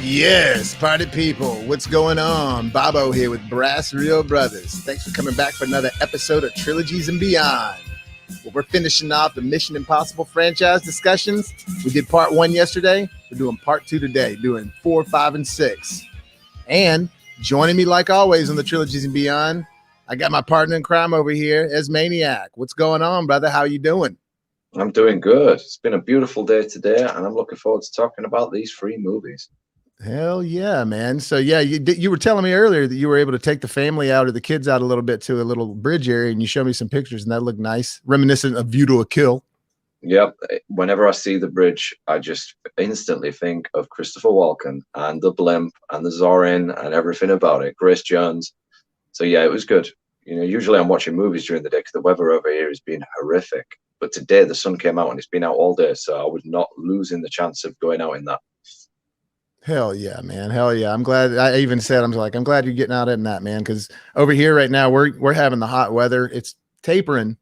Yes, party people, what's going on? Bobo here with BrassReel Brothers. Thanks for coming back for another episode of Trilogies and Beyond. Well, we're finishing off the Mission Impossible franchise discussions. We did part 1 yesterday. We're doing part 2 today, doing 4, 5, and 6. And joining me like always on the Trilogies and Beyond, I got my partner in crime over here, Maniac. What's going on, brother? How you doing? I'm doing good. It's been a beautiful day today, and I'm looking forward to talking about these 3 movies. Hell yeah, man. So yeah, you were telling me earlier that you were able to take the family out or the kids out a little bit to a little bridge area, and you showed me some pictures, and that looked nice, reminiscent of View to a Kill. Yep. Whenever I see the bridge, I just instantly think of Christopher Walken and the blimp and the Zorin and everything about it. Grace Jones. So yeah, it was good. You know, usually I'm watching movies during the day because the weather over here has been horrific. But today the sun came out and it's been out all day, so I was not losing the chance of going out in that. Hell yeah, man. Hell yeah. I'm glad. I even said, I'm glad you're getting out in that, man. Cause over here right now, we're having the hot weather. It's tapering.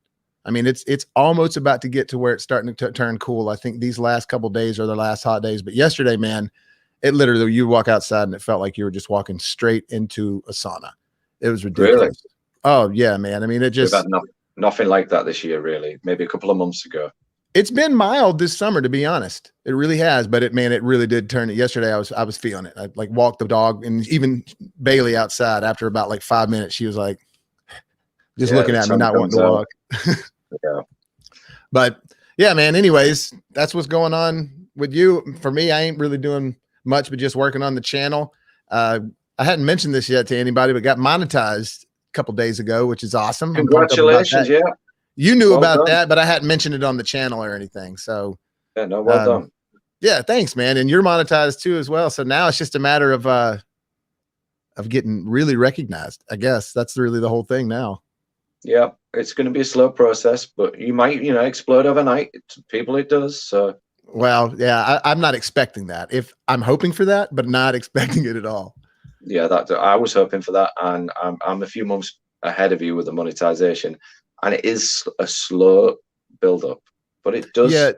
I mean, it's almost about to get to where it's starting to turn cool. I think these last couple of days are the last hot days, but yesterday, man, it literally, you walk outside and it felt like you were just walking straight into a sauna. It was ridiculous. Really? Oh yeah, man. I mean, it just, nothing like that this year, really. Maybe a couple of months ago. It's been mild this summer, to be honest. It really has, but it really did turn it. Yesterday, I was feeling it. I like walked the dog, and even Bailey outside after about like 5 minutes, she was like, just looking at me, not wanting to walk. Yeah. But yeah, man. Anyways, that's what's going on with you. For me, I ain't really doing much, but just working on the channel. I hadn't mentioned this yet to anybody, but got monetized a couple days ago, which is awesome. Congratulations! Yeah. You knew about that, but I hadn't mentioned it on the channel or anything. So yeah, no, well done. Yeah, thanks, man. And you're monetized too as well. So now it's just a matter of getting really recognized. I guess that's really the whole thing now. Yeah, it's going to be a slow process, but you might, explode overnight. People, it does. So well, yeah, I'm not expecting that. If I'm hoping for that, but not expecting it at all. Yeah, I was hoping for that, and I'm a few months ahead of you with the monetization. And it is a slow build up, but it does. Yeah,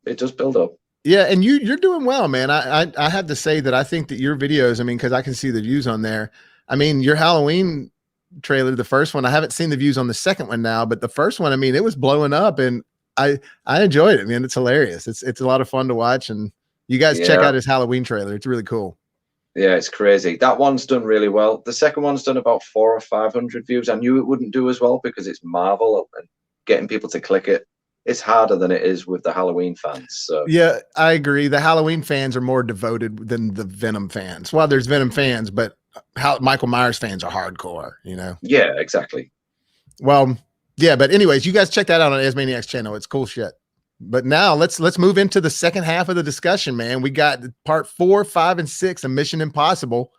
it does build up. Yeah, and you're doing well, man. I have to say that I think that your videos, I mean, because I can see the views on there. I mean, your Halloween trailer, the first one, I haven't seen the views on the second one now, but the first one, I mean, it was blowing up, and I enjoyed it, man. It's hilarious. It's a lot of fun to watch, and you guys check out his Halloween trailer. It's really cool. Yeah, it's crazy. That one's done really well. The second one's done about 400 or 500 views. I knew it wouldn't do as well because it's Marvel, and getting people to click it, it's harder than it is with the Halloween fans. So yeah, I agree. The Halloween fans are more devoted than the Venom fans. Well, there's Venom fans, but Michael Myers fans are hardcore, you know? Yeah, exactly. Well, yeah, but anyways, you guys check that out on Maniac's channel. It's cool shit. But now let's move into the second half of the discussion, man. We got part 4, 5, and 6 of Mission Impossible.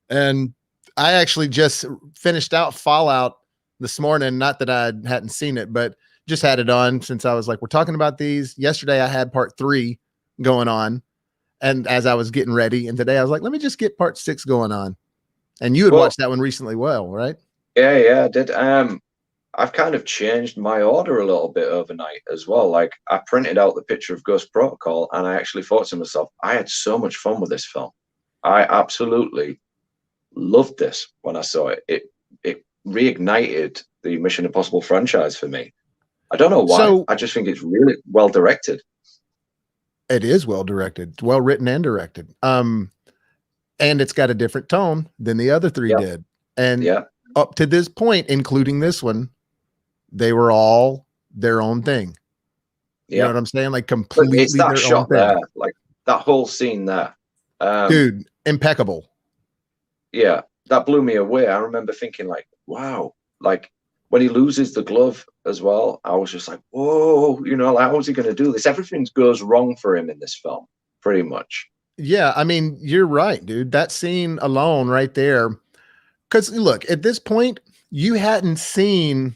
And I actually just finished out Fallout this morning. Not that I hadn't seen it, but just had it on since I was like, we're talking about these. Yesterday I had part 3 going on. And as I was getting ready, and today I was like, let me just get part 6 going on. And you had watched that one recently, right? Yeah, I did. I've kind of changed my order a little bit overnight as well. Like, I printed out the picture of Ghost Protocol, and I actually thought to myself, I had so much fun with this film. I absolutely loved this when I saw it. It reignited the Mission Impossible franchise for me. I don't know why. So, I just think it's really well directed. It is well directed. It's well written and directed. And it's got a different tone than the other 3 did. And up to this point, including this one, they were all their own thing. You know what I'm saying? Like completely it's that shot there, like that whole scene there. Dude, impeccable. Yeah, that blew me away. I remember thinking like, wow, like when he loses the glove as well, I was just like, whoa, like, how is he going to do this? Everything goes wrong for him in this film, pretty much. Yeah, I mean, you're right, dude. That scene alone right there. Because look, at this point, you hadn't seen,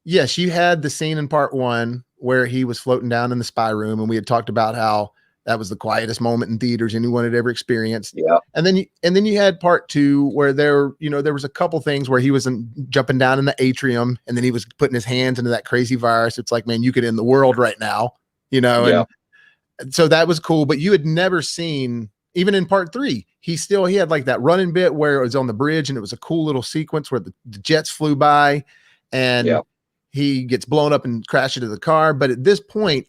yes, you had the scene in part 1 where he was floating down in the spy room, and we had talked about how that was the quietest moment in theaters anyone had ever experienced. Yeah. And then you had part 2 where there was a couple things where he was jumping down in the atrium, and then he was putting his hands into that crazy virus. It's like, man, you could end the world right now, And so that was cool, but you had never seen even in part 3, he had like that running bit where it was on the bridge and it was a cool little sequence where the jets flew by and he gets blown up and crashed into the car. But at this point,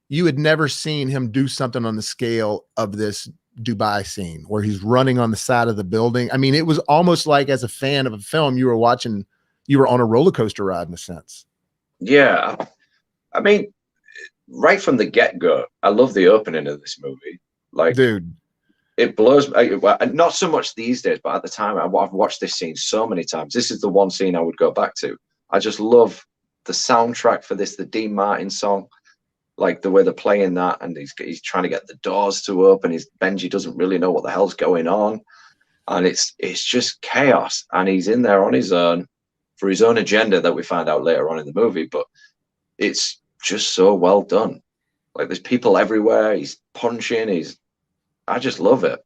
you had never seen him do something on the scale of this Dubai scene where he's running on the side of the building. I mean, it was almost like, as a fan of a film, you were on a roller coaster ride in a sense. Yeah. I mean, right from the get-go, I love the opening of this movie. Like, dude, it blows. Not so much these days, but at the time, I've watched this scene so many times. This is the one scene I would go back to. I just love the soundtrack for this, the Dean Martin song, like the way they're playing that, and he's trying to get the doors to open. Benji doesn't really know what the hell's going on, and it's just chaos. And he's in there on his own for his own agenda that we find out later on in the movie. But it's just so well done. Like, there's people everywhere. He's punching. I just love it.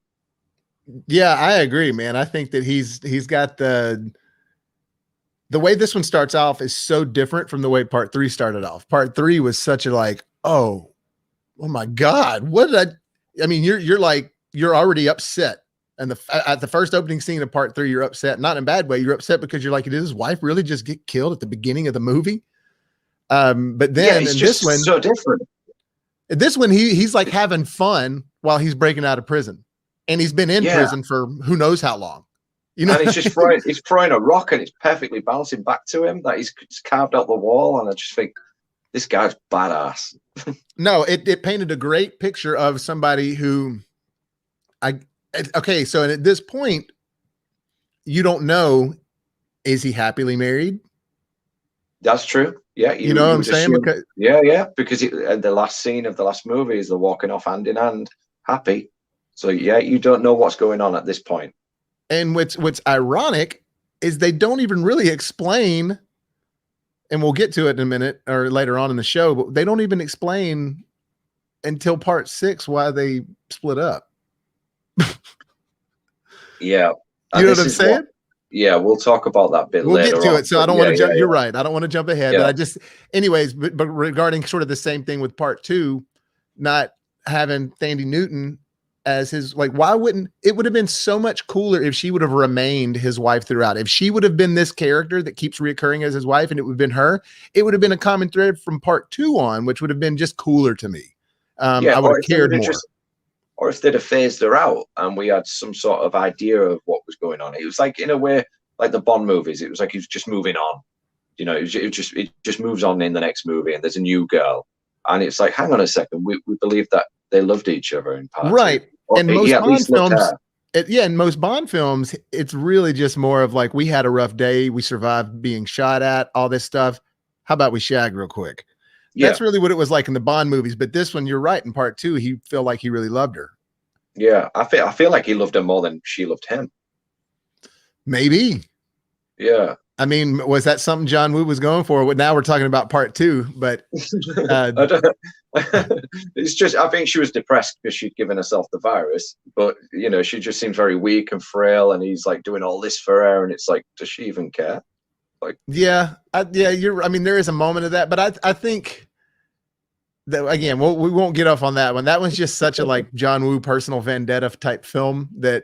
Yeah, I agree, man. I think that he's got the way this one starts off is so different from the way part 3 started off. Part 3 was such a like, oh my God, what did I mean, you're already upset. And at the first opening scene of part 3, you're upset, not in a bad way. You're upset because you're like, did his wife really just get killed at the beginning of the movie? But then it's in just this one, so different. This one, he's like having fun while he's breaking out of prison, and he's been in prison for who knows how long. You know, and he's throwing a rock, and it's perfectly bouncing back to him. That he's carved out the wall, and I just think this guy's badass. No, it painted a great picture of somebody who, okay. So at this point, you don't know, is he happily married? That's true. Yeah, you know what I'm saying? Because the last scene of the last movie is they're walking off hand in hand, happy. So yeah, you don't know what's going on at this point. And what's ironic is they don't even really explain, and we'll get to it in a minute or later on in the show, but they don't even explain until part 6 why they split up. Yeah. You know what I'm saying? Yeah, we'll talk about that bit later. We'll get to it. So I don't want to jump. You're right. I don't want to jump ahead. Yeah. But anyways, but regarding sort of the same thing with part 2, not having Thandie Newton as his, like, why wouldn't it would have been so much cooler if she would have remained his wife throughout? If she would have been this character that keeps reoccurring as his wife, and it would have been her, it would have been a common thread from part 2 on, which would have been just cooler to me. I would have cared more. Or if they'd have phased her out and we had some sort of idea of what was going on. It was like, in a way, like the Bond movies. It was like he was just moving on. You know, it just moves on in the next movie, and there's a new girl. And it's like, hang on a second, we believe that they loved each other in part 2. Right. And most Bond films, in most Bond films, it's really just more of like, we had a rough day, we survived being shot at, all this stuff. How about we shag real quick? Yeah. That's really what it was like in the Bond movies. But this one, you're right. In part 2, he felt like he really loved her. Yeah, I feel like he loved her more than she loved him. Maybe. Yeah. I mean, was that something John Woo was going for? Now we're talking about part 2, but it's just, I think she was depressed because she'd given herself the virus, but you know, she just seems very weak and frail, and he's like doing all this for her, and it's like, does she even care? Like, yeah, I mean, there is a moment of that, but I think that, again, we won't get off on that one. That one's just such a like John Woo personal vendetta type film that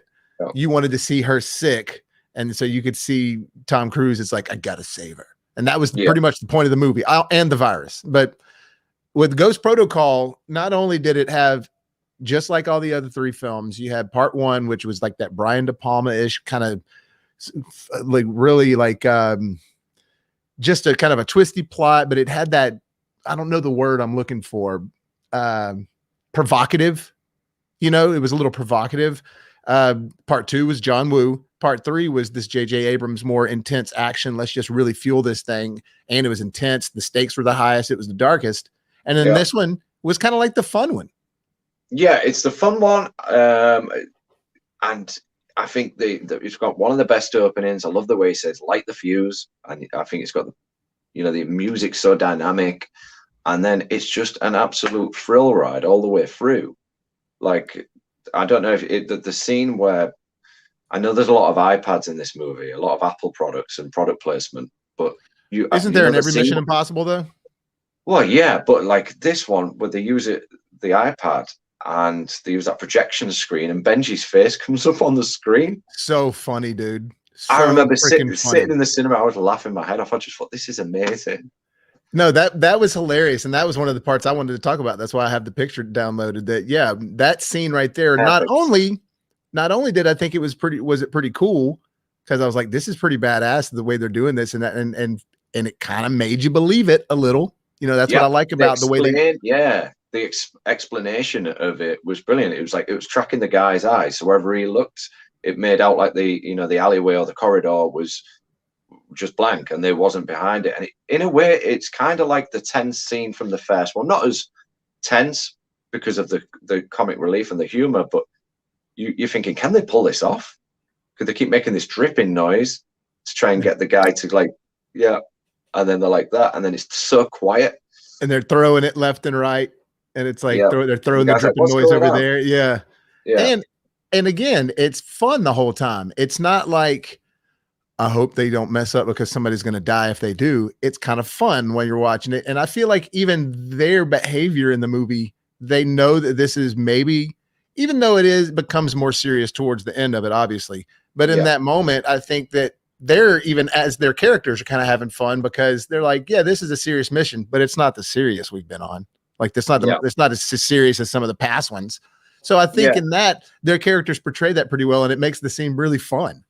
you wanted to see her sick. And so you could see Tom Cruise. It's like, I got to save her. And that was pretty much the point of the movie, and the virus. But with Ghost Protocol, not only did it have, just like all the other 3 films, you had part 1, which was like that Brian De Palma-ish kind of like really like just a kind of a twisty plot, but it had that, I don't know the word I'm looking for, provocative. You know, it was a little provocative. Part 2 was John Woo. Part 3 was this J.J. Abrams more intense action. Let's just really fuel this thing. And it was intense. The stakes were the highest. It was the darkest. And then this one was kind of like the fun one. Yeah, it's the fun one. And I think it's got one of the best openings. I love the way he says, light the fuse. And I think it's got, the music's so dynamic. And then it's just an absolute thrill ride all the way through. Like, I don't know if the scene where, I know there's a lot of iPads in this movie, a lot of Apple products and product placement, but isn't there in every Mission Impossible though? Well, yeah, but like this one, where they use the iPad, and they use that projection screen, and Benji's face comes up on the screen. So funny, dude. I So remember freaking sitting funny. in the cinema, I was laughing my head off. I just thought, this is amazing. No, that was hilarious, and that was one of the parts I wanted to talk about. That's why I have the picture downloaded. That yeah, that scene right there. Perfect. Not only did I think it was pretty cool, because I was like, this is pretty badass the way they're doing this, and that and it kind of made you believe it a little. You know, that's what I like about the way they. Yeah, the explanation of it was brilliant. It was like it was tracking the guy's eyes, so wherever he looked, it made out like the alleyway or the corridor was just blank, and there wasn't behind it. And in a way, it's kind of like the tense scene from the first one, not as tense because of the comic relief and the humor, but you're thinking, can they pull this off? Could they keep making this dripping noise to try and get the guy to like, yeah, and then they're like that, and then it's so quiet, and they're throwing it left and right, and it's like they're throwing the dripping like, noise over there, yeah. Yeah. And again, it's fun the whole time. It's not like, I hope they don't mess up because somebody's going to die if they do. It's kind of fun when you're watching it. And I feel like even their behavior in the movie, they know that this is maybe, even though becomes more serious towards the end of it, obviously. But in that moment, I think that they're, even as their characters, are kind of having fun because they're like, yeah, this is a serious mission, but it's not the serious we've been on. Like it's not as serious as some of the past ones. So I think in that, their characters portray that pretty well, and it makes the scene really fun.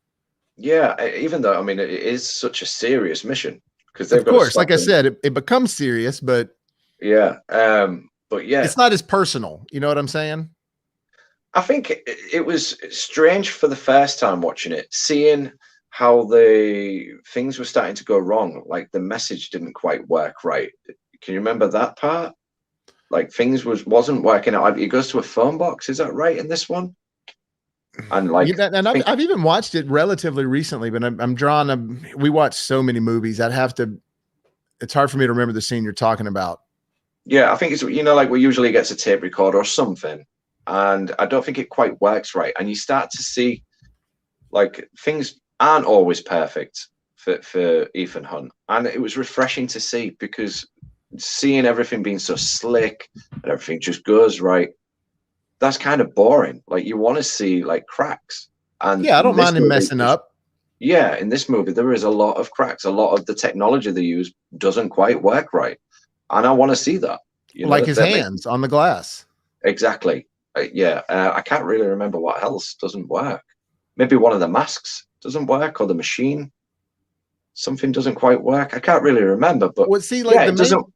Yeah, even though, I mean, it is such a serious mission because of course, like I said, it becomes serious, but yeah, but yeah, it's not as personal. You know what I'm saying? I think it was strange for the first time watching it, seeing how the things were starting to go wrong. Like the message didn't quite work right. Can you remember that part? Like things wasn't working out. He goes to a phone box. Is that right in this one? And like, and I've even watched it relatively recently, but I'm drawn. We watch so many movies. It's hard for me to remember the scene you're talking about. Yeah, I think it's, like we usually gets a tape recorder or something, and I don't think it quite works right. And you start to see like things aren't always perfect for Ethan Hunt, and it was refreshing to see, because seeing everything being so slick and everything just goes right, that's kind of boring. Like you want to see like cracks. And yeah, I don't mind him messing up. Yeah, in this movie there is a lot of cracks. A lot of the technology they use doesn't quite work right, and I want to see that. Like his hands on the glass. Exactly. I can't really remember what else doesn't work. Maybe one of the masks doesn't work, or the machine. Something doesn't quite work. I can't really remember. But see, like it doesn't.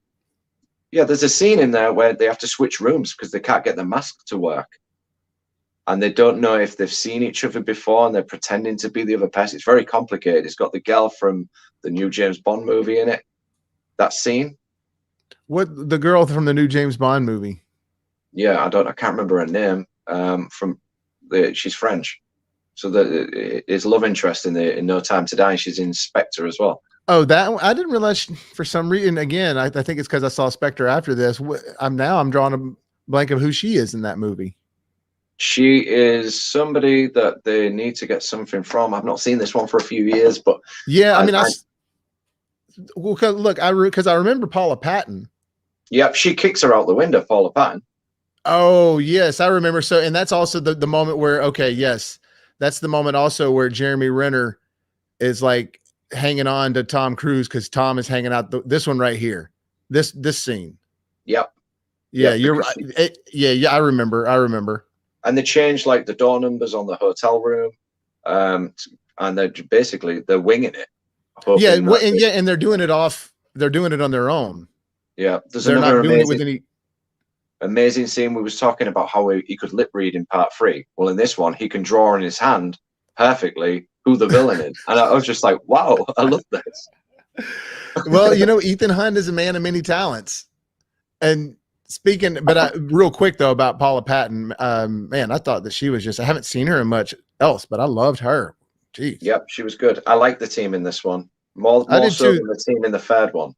Yeah, there's a scene in there where they have to switch rooms because they can't get the mask to work. And they don't know if they've seen each other before, and they're pretending to be the other person. It's very complicated. It's got the girl from the new James Bond movie in it. That scene. What, the girl from the new James Bond movie? Yeah, I can't remember her name. She's French. So his love interest in No Time to Die, she's in Spectre as well. Oh, that I didn't realize, for some reason. Again, I think it's because I saw Spectre after this. I'm drawing a blank of who she is in that movie. She is somebody that they need to get something from. I've not seen this one for a few years, but yeah, because I remember Paula Patton. Yeah, she kicks her out the window, Paula Patton. Oh yes, I remember. So, and that's also the moment where, okay, yes, that's the moment also where Jeremy Renner is like hanging on to Tom Cruise because Tom is hanging out this one right here, this scene. Yep. Yeah, you're right. Yeah, I remember. And they changed like the door numbers on the hotel room, and they're winging it. Yeah, and they're doing it on their own. Yeah, they're not doing it with any. Amazing scene. We was talking about how he could lip read in part 3. Well, in this one, he can draw in his hand perfectly who the villain is, and I was just like, wow, I love this. Well, Ethan Hunt is a man of many talents. And speaking, but real quick though about Paula Patton, man, I thought that she was I haven't seen her in much else, but I loved her. Jeez. Yep, she was good. I like the team in this one more so than the team in the third one.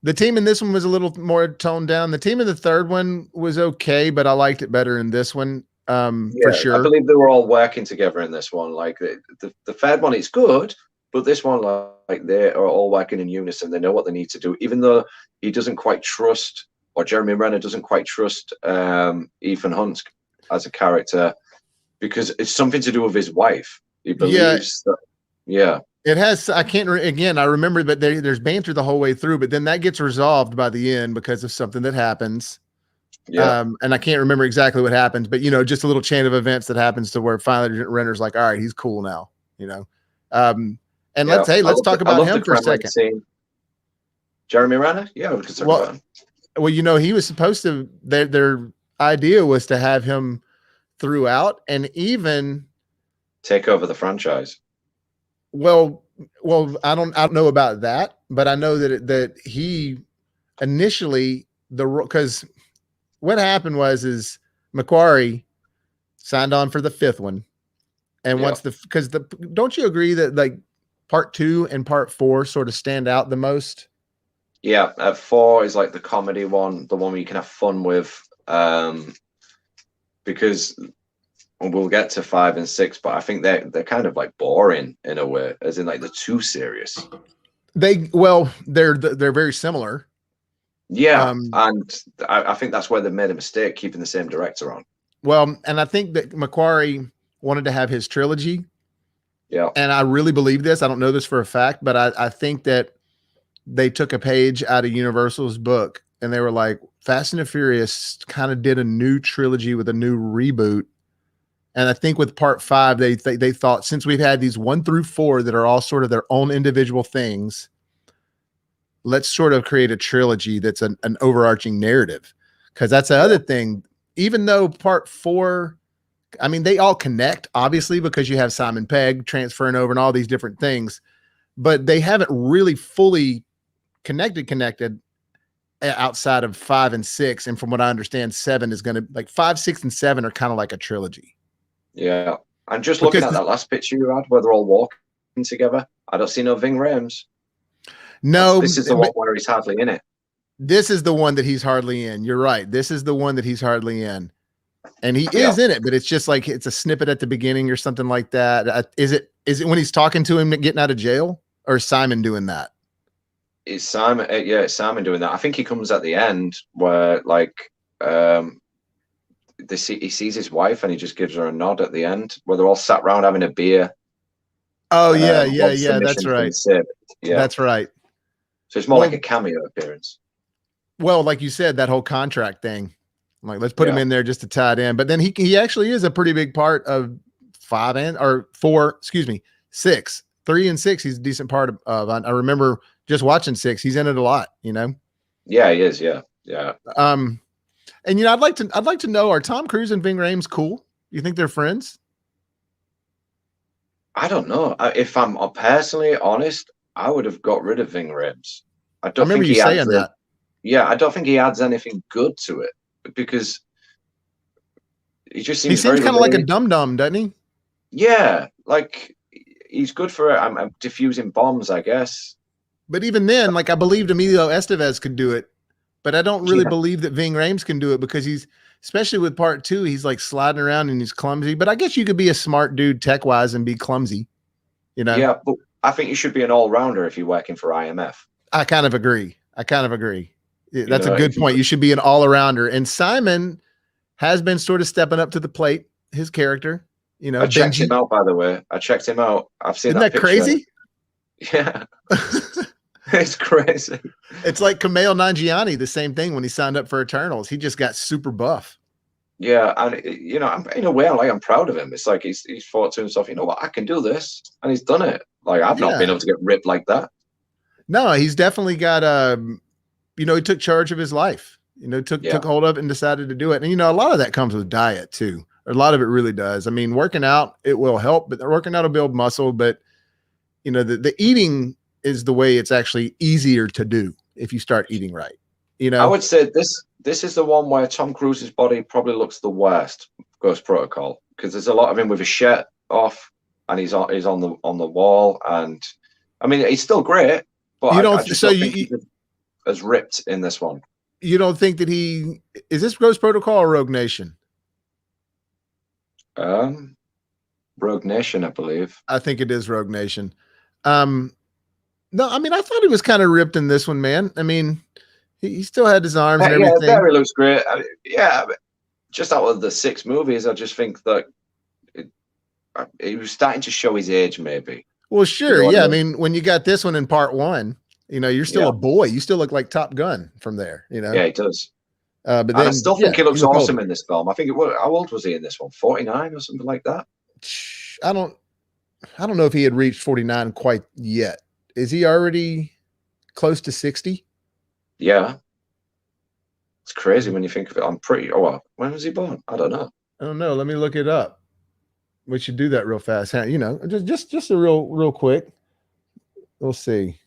The team in this one was a little more toned down. The team in the third one was okay, but I liked it better in this one, for sure. I believe they were all working together in this one. Like the third one is good, but this one, like they are all working in unison. They know what they need to do, even though he doesn't quite trust or Jeremy Renner doesn't quite trust Ethan Hunt as a character because it's something to do with his wife. He believes that, yeah. It has, I can't, again, I remember, but there's banter the whole way through, but then that gets resolved by the end because of something that happens. Yeah. And I can't remember exactly what happens, but, you know, just a little chain of events that happens to where finally Renner's like, all right, he's cool now, you know? And Yeah. let's talk about him for a second. Scene. Jeremy Renner? Yeah, we could talk about him. Well, you know, he was supposed to, their idea was to have him throughout and even take over the franchise. Well, I don't know about that, but I know that he initially because what happened is Macquarie signed on for the 5th one, and once don't you agree that like part 2 and part 4 sort of stand out the most? Yeah, 4 is like the comedy one, the one where you can have fun with, because we'll get to 5 and 6, but I think they're kind of like boring in a way, as in like they're too serious. They're very similar. Yeah, and I think that's where they made a mistake keeping the same director on. Well, and I think that Macquarie wanted to have his trilogy. Yeah, and I really believe this. I don't know this for a fact, but I think that they took a page out of Universal's book, and they were like, Fast and the Furious kind of did a new trilogy with a new reboot. And I think with part 5, they thought, since we've had these 1 through 4 that are all sort of their own individual things, let's sort of create a trilogy that's an overarching narrative. Because that's the other thing. Even though part 4, I mean, they all connect, obviously, because you have Simon Pegg transferring over and all these different things, but they haven't really fully connected outside of 5 and 6. And from what I understand, 7 is going to, like 5, 6, and 7 are kind of like a trilogy. Yeah. And just looking at that last picture you had where they're all walking together, I don't see no Ving Rhames. No. This is the one where he's hardly in it. This is the one that he's hardly in. You're right. This is the one that he's hardly in. And he is in it, but it's just like it's a snippet at the beginning or something like that. Is it when he's talking to him getting out of jail, or is Simon doing that? It's Simon. Yeah, it's Simon doing that. I think he comes at the end where like he sees his wife and he just gives her a nod at the end where they're all sat around having a beer. Oh yeah. That's right. Yeah, that's right. So it's more like a cameo appearance. Well, like you said, that whole contract thing. Like, let's put him in there just to tie it in. But then he actually is a pretty big part of 6, 3 and 6. He's a decent part of. I remember just watching 6. He's in it a lot, you know? Yeah, he is. Yeah. And you know, I'd like to know, are Tom Cruise and Ving Rhames cool? You think they're friends? I don't know. If I'm personally honest, I would have got rid of Ving Rhames. I remember you saying that. Yeah, I don't think he adds anything good to it because he just seems kind of like a dum-dum, doesn't he? Yeah, like he's good for I'm diffusing bombs, I guess. But even then, like I believed Emilio Estevez could do it, but I don't really believe that Ving Rhames can do it because he's, especially with part 2, he's like sliding around and he's clumsy. But I guess you could be a smart dude tech-wise and be clumsy, you know? Yeah, but I think you should be an all-rounder if you're working for IMF. I kind of agree. That's a good point. You should be an all-arounder. And Simon has been sort of stepping up to the plate, his character. You know, I checked him out, by the way. I've seen Isn't that crazy? Yeah. It's crazy. It's like Kumail Nanjiani, the same thing when he signed up for Eternals. He just got super buff. Yeah, and you know, in a way, I'm proud of him. It's like he's thought to himself, you know what, I can do this, and he's done it. Like I've not been able to get ripped like that. No, he's definitely got you know, he took charge of his life. You know, took hold of it and decided to do it. And you know, a lot of that comes with diet too. A lot of it really does. I mean, working out, it will help, but working out will build muscle. But you know, the eating is the way it's actually easier to do if you start eating right. You know, I would say this is the one where Tom Cruise's body probably looks the worst, Ghost Protocol, because there's a lot of him with his shirt off and he's on the wall, and I mean he's still great, but you don't. I just don't think he's as ripped in this one. You don't think that is this Ghost Protocol or Rogue Nation? Rogue Nation, I believe. I think it is Rogue Nation. No, I mean, I thought he was kind of ripped in this one, man. I mean, He still had his arms and Yeah, everything. there he looks great. Yeah, just out of the 6 movies, I just think that he was starting to show his age, maybe. Well, You sure. know what I Yeah. I mean? mean, when you got this one in part one, you're still Yeah, a boy. You still look like Top Gun from there, yeah, he does. but And I then, still yeah, think he you looks look awesome older. in this film. I think how old was he in this one? 49 or something like that? I don't, I don't know if he had reached 49 quite yet. Is he already close to 60? Yeah. It's crazy when you think of it. Oh, well, when was he born? I don't know. I don't know. Let me look it up. We should do that real fast. Just a real quick. We'll see.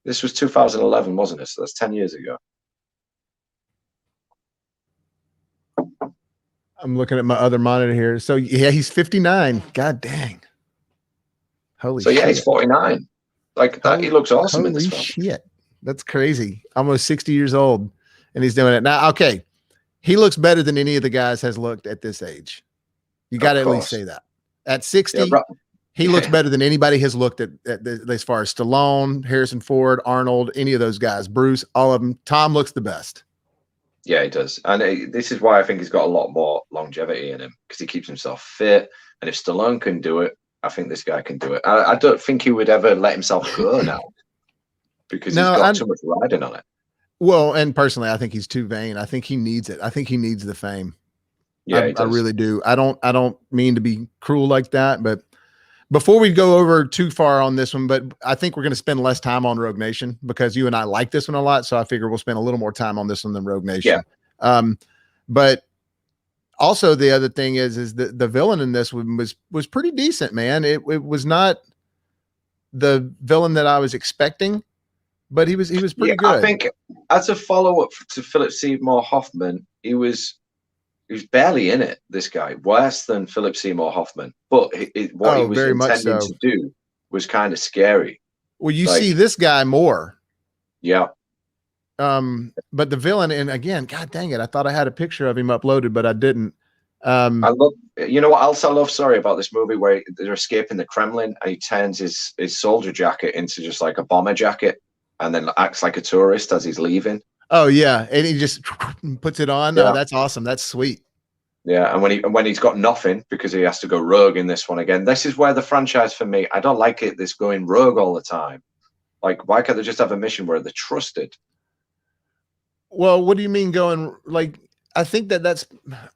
This was 2011, wasn't it? So that's 10 years ago. I'm looking at my other monitor here. So yeah, he's 59. God dang. Holy So yeah, shit. he's 49. Like that, he looks awesome in this Holy film. shit. That's crazy. Almost 60 years old. And he's doing it. Now, okay. He looks better than any of the guys has looked at this age. You got to at least say that. At 60, Yeah, he looks better than anybody has looked at as far as Stallone, Harrison Ford, Arnold, any of those guys, Bruce, all of them. Tom looks the best. Yeah, he does. And this is why I think he's got a lot more longevity in him, because he keeps himself fit. And if Stallone can do it, I think this guy can do it. I don't think he would ever let himself go now, because he's got too much riding on it. Well, and personally, I think he's too vain. I think he needs it. I think he needs the fame. Yeah, I really do. I don't mean to be cruel like that, but before we go over too far on this one, but I think we're going to spend less time on Rogue Nation because you and I like this one a lot. So I figure we'll spend a little more time on this one than Rogue Nation. Yeah. But also the other thing is the villain in this one was pretty decent, man. It was not the villain that I was expecting, but he was pretty good. I think as a follow-up to Philip Seymour Hoffman, he was barely in it, this guy, worse than Philip Seymour Hoffman. But what he was intending to do was kind of scary. Well, you see this guy more. Yeah. But the villain, and again, God dang it, I thought I had a picture of him uploaded, but I didn't. I love, you know what else I love, sorry, about this movie, where they're escaping the Kremlin and he turns his soldier jacket into just like a bomber jacket and then acts like a tourist as he's leaving. Oh yeah, and he just puts it on. Yeah. That's awesome. That's sweet. Yeah, and when he's got nothing because he has to go rogue in this one again. This is where the franchise, for me, I don't like it. This going rogue all the time. Like, why can't they just have a mission where they're trusted? Well, what do you mean going like? I think that's.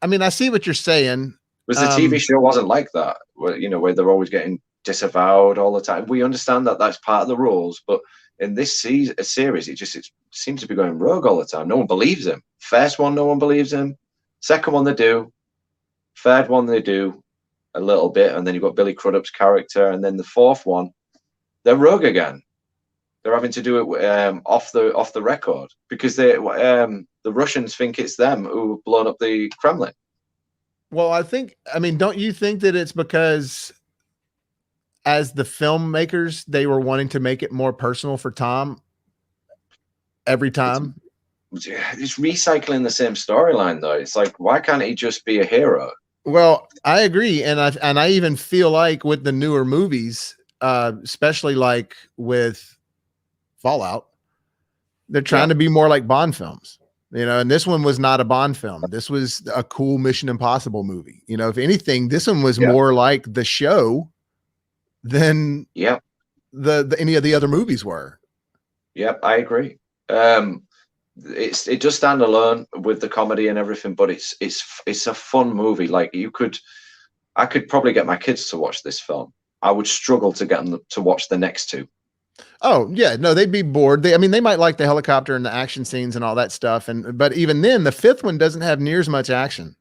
I mean, I see what you're saying. Because the TV show wasn't like that, where they're always getting disavowed all the time. We understand that that's part of the rules, but in this series, it seems to be going rogue all the time. No one believes him. First one, no one believes him. Second one, they do. Third one, they do a little bit, and then you've got Billy Crudup's character, and then the fourth one, they're rogue again. They're having to do it off the record because the Russians think it's them who have blown up the Kremlin. Well, I mean, don't you think that it's because as the filmmakers, they were wanting to make it more personal for Tom every time? It's recycling the same storyline, though. It's like, why can't he just be a hero? Well, I agree, and I even feel like with the newer movies, especially like with Fallout, they're trying to be more like Bond films, and this one was not a Bond film. This was a cool Mission Impossible movie. If anything, this one was more like the show than the any of the other movies were. Yep, I agree. It does stand alone with the comedy and everything, but it's a fun movie. Like, I could probably get my kids to watch this film. I would struggle to get them to watch the next two. Oh yeah, no, they'd be bored. They might like the helicopter and the action scenes and all that stuff. But even then, the fifth one doesn't have near as much action.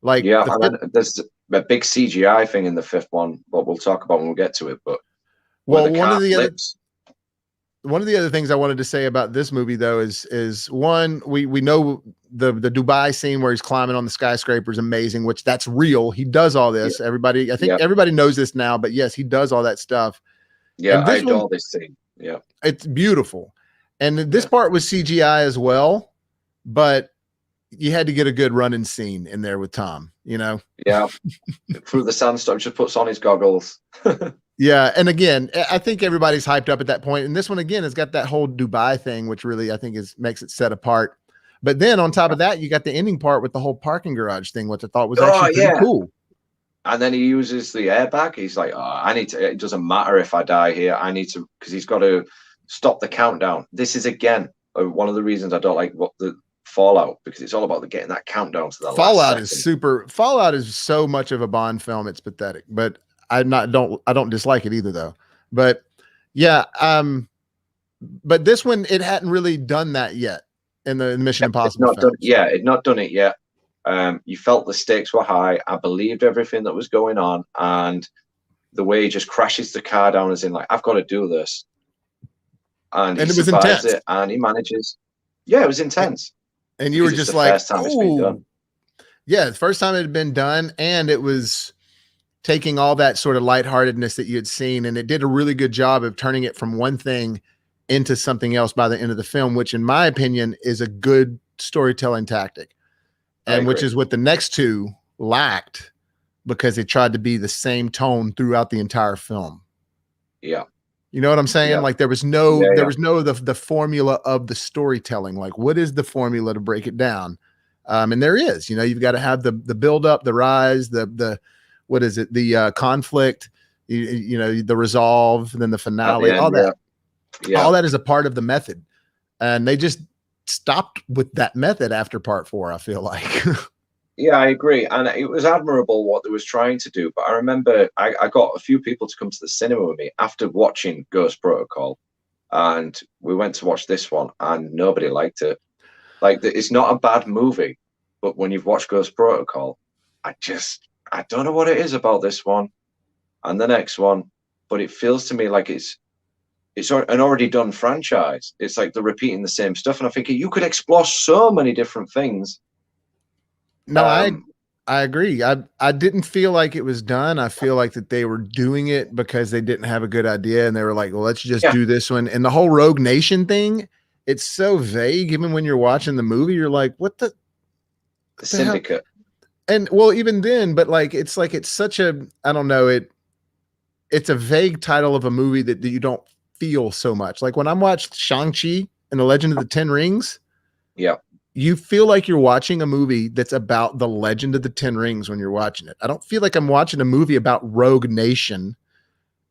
Like, and there's a big CGI thing in the fifth one, but we'll talk about when we get to it. But well, one of the other things I wanted to say about this movie, though, is one, we know the Dubai scene where he's climbing on the skyscraper is amazing, which that's real. He does all this. Yeah. Everybody, I think everybody knows this now, but yes, he does all that stuff. Yeah, I adore this scene. Yeah, it's beautiful. And this part was CGI as well, but you had to get a good running scene in there with Tom, you know? Yeah, through the sandstorm, just puts on his goggles. Yeah, and again, I think everybody's hyped up at that point, and this one again has got that whole Dubai thing, which really I think makes it set apart. But then on top of that, you got the ending part with the whole parking garage thing, which I thought was Oh actually pretty yeah. cool. And then he uses the airbag. He's like, oh, I need to, it doesn't matter if I die here. I need to, because he's got to stop the countdown. This is, again, one of the reasons I don't like what the Fallout, because it's all about getting that countdown to the last second. Fallout is so much of a Bond film, it's pathetic. But I don't dislike it either, though. But yeah, but this one, it hadn't really done that yet in the Mission Impossible films. It'd not done it yet. You felt the stakes were high. I believed everything that was going on, and the way he just crashes the car down as in like, I've got to do this, and he survives it, and he manages. Yeah, it was intense. And you were just like, oh, yeah, the first time it had been done, and it was taking all that sort of lightheartedness that you had seen, and it did a really good job of turning it from one thing into something else by the end of the film, which in my opinion is a good storytelling tactic. And which is what the next two lacked, because they tried to be the same tone throughout the entire film. Yeah. You know what I'm saying? Yeah. Like there was no the formula of the storytelling. Like, what is the formula to break it down? And there is, you know, you've got to have the build up, the rise, the what is it? The conflict, you know, the resolve, then the finale, all that. Yeah. All that is a part of the method. And they just stopped with that method after part 4, I feel like. Yeah, I agree. And it was admirable what they was trying to do. But I remember I got a few people to come to the cinema with me after watching Ghost Protocol. And we went to watch this one, and nobody liked it. Like, it's not a bad movie, but when you've watched Ghost Protocol, I don't know what it is about this one and the next one, but it feels to me like it's an already done franchise. It's like they're repeating the same stuff. And I think you could explore so many different things. No, I agree. I didn't feel like it was done. I feel like that they were doing it because they didn't have a good idea. And they were like, well, let's just do this one. And the whole Rogue Nation thing, it's so vague. Even when you're watching the movie, you're like, what the Syndicate. And well, even then, but like, it's such a, I don't know, it's a vague title of a movie that you don't feel so much. Like when I'm watching Shang-Chi and the Legend of the Ten Rings, you feel like you're watching a movie that's about the Legend of the Ten Rings when you're watching it. I don't feel like I'm watching a movie about Rogue Nation.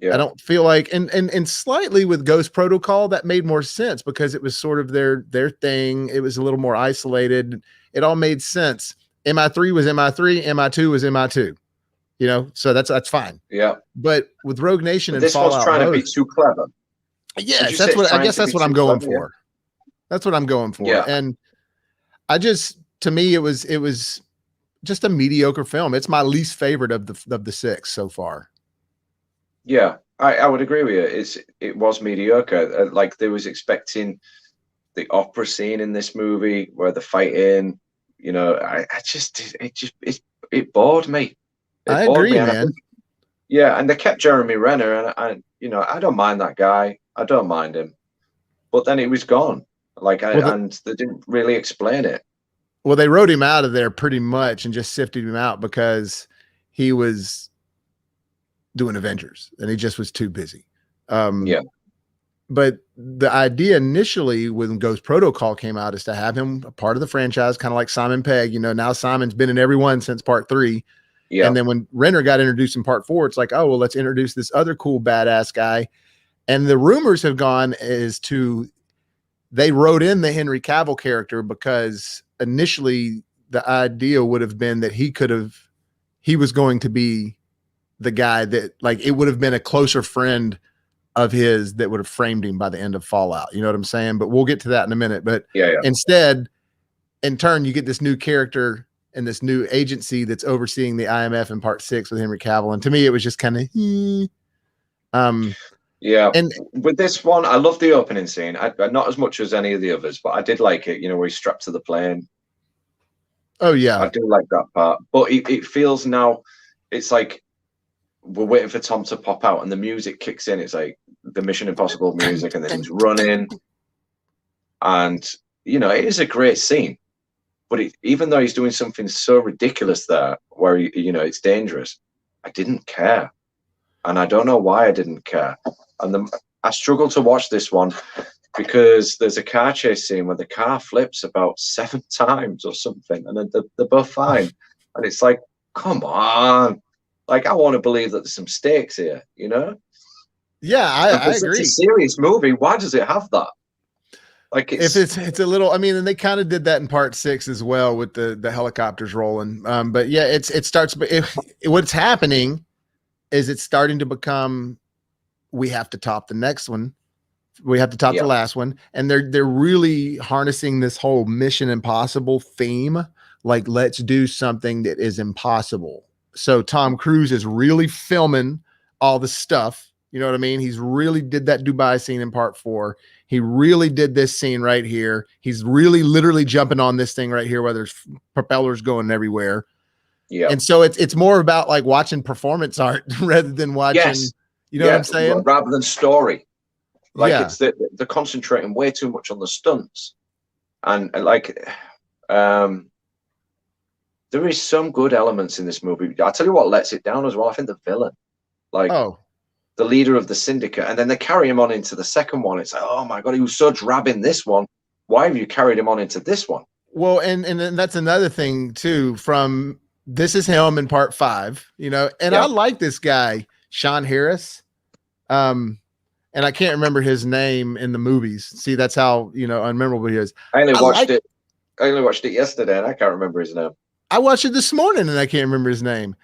I don't feel like, and slightly with Ghost Protocol, that made more sense because it was sort of their thing. It was a little more isolated. It all made sense. MI3 was MI3, MI2 was MI2. You know, so that's fine. Yeah. But with Rogue Nation and this Fallout, one's trying to be too clever. Yes, that's what I guess that's what I'm going for. That's what I'm going for. Yeah. And to me, it was just a mediocre film. It's my least favorite of the 6 so far. Yeah, I would agree with you. It was mediocre. Like they was expecting the opera scene in this movie where the fighting, you know, it bored me. I agree, man. Yeah, and they kept Jeremy Renner, and you know, I don't mind that guy. I don't mind him, but then he was gone. Like, and they didn't really explain it. Well, they wrote him out of there pretty much and just sifted him out because he was doing Avengers and he just was too busy. Yeah. But the idea initially when Ghost Protocol came out is to have him a part of the franchise, kind of like Simon Pegg. You know, now Simon's been in every one since part 3. Yeah. And then when Renner got introduced in part 4, it's like, oh, well, let's introduce this other cool badass guy. And the rumors have gone as to they wrote in the Henry Cavill character because initially the idea would have been that he was going to be the guy that, like, it would have been a closer friend of his that would have framed him by the end of Fallout. You know what I'm saying? But we'll get to that in a minute. But instead, in turn, you get this new character and this new agency that's overseeing the IMF in part 6 with Henry Cavill. And to me, it was just kind of, yeah. And with this one, I love the opening scene. Not as much as any of the others, but I did like it, you know, where he's strapped to the plane. Oh, yeah. I do like that part. But it feels now, it's like we're waiting for Tom to pop out and the music kicks in. It's like the Mission Impossible music, and then he's running. And, you know, it is a great scene. But even though he's doing something so ridiculous there, where it's dangerous, I didn't care, and I don't know why I didn't care. And I struggle to watch this one because there's a car chase scene where the car flips about 7 times or something, and then they're both fine, and it's like, come on, like I want to believe that there's some stakes here, Yeah, I It's agree. a serious movie. Why does it have that? Like If it's a little, I mean, and they kind of did that in part 6 as well with the helicopters rolling. But yeah, it starts, but what's happening is it's starting to become, we have to top the next one. We have to top the last one. And they're really harnessing this whole Mission Impossible theme. Like, let's do something that is impossible. So Tom Cruise is really filming all the stuff. You know what I mean? He's really did that Dubai scene in part 4. He really did this scene right here. He's really literally jumping on this thing right here where there's propellers going everywhere. Yeah. And so it's more about like watching performance art rather than watching, you know what I'm saying? Rather than story. Like it's they're concentrating way too much on the stunts. And like there is some good elements in this movie. I'll tell you what lets it down as well. I think the villain. Like the leader of the syndicate, and then they carry him on into the second one. It's like, oh my god, he was so drab in this one. Why have you carried him on into this one? Well, and that's another thing too. From This Is Him in part 5, and I like this guy, Sean Harris, and I can't remember his name in the movies. See, that's how unmemorable he is. I only watched it yesterday, and I can't remember his name. I watched it this morning, and I can't remember his name.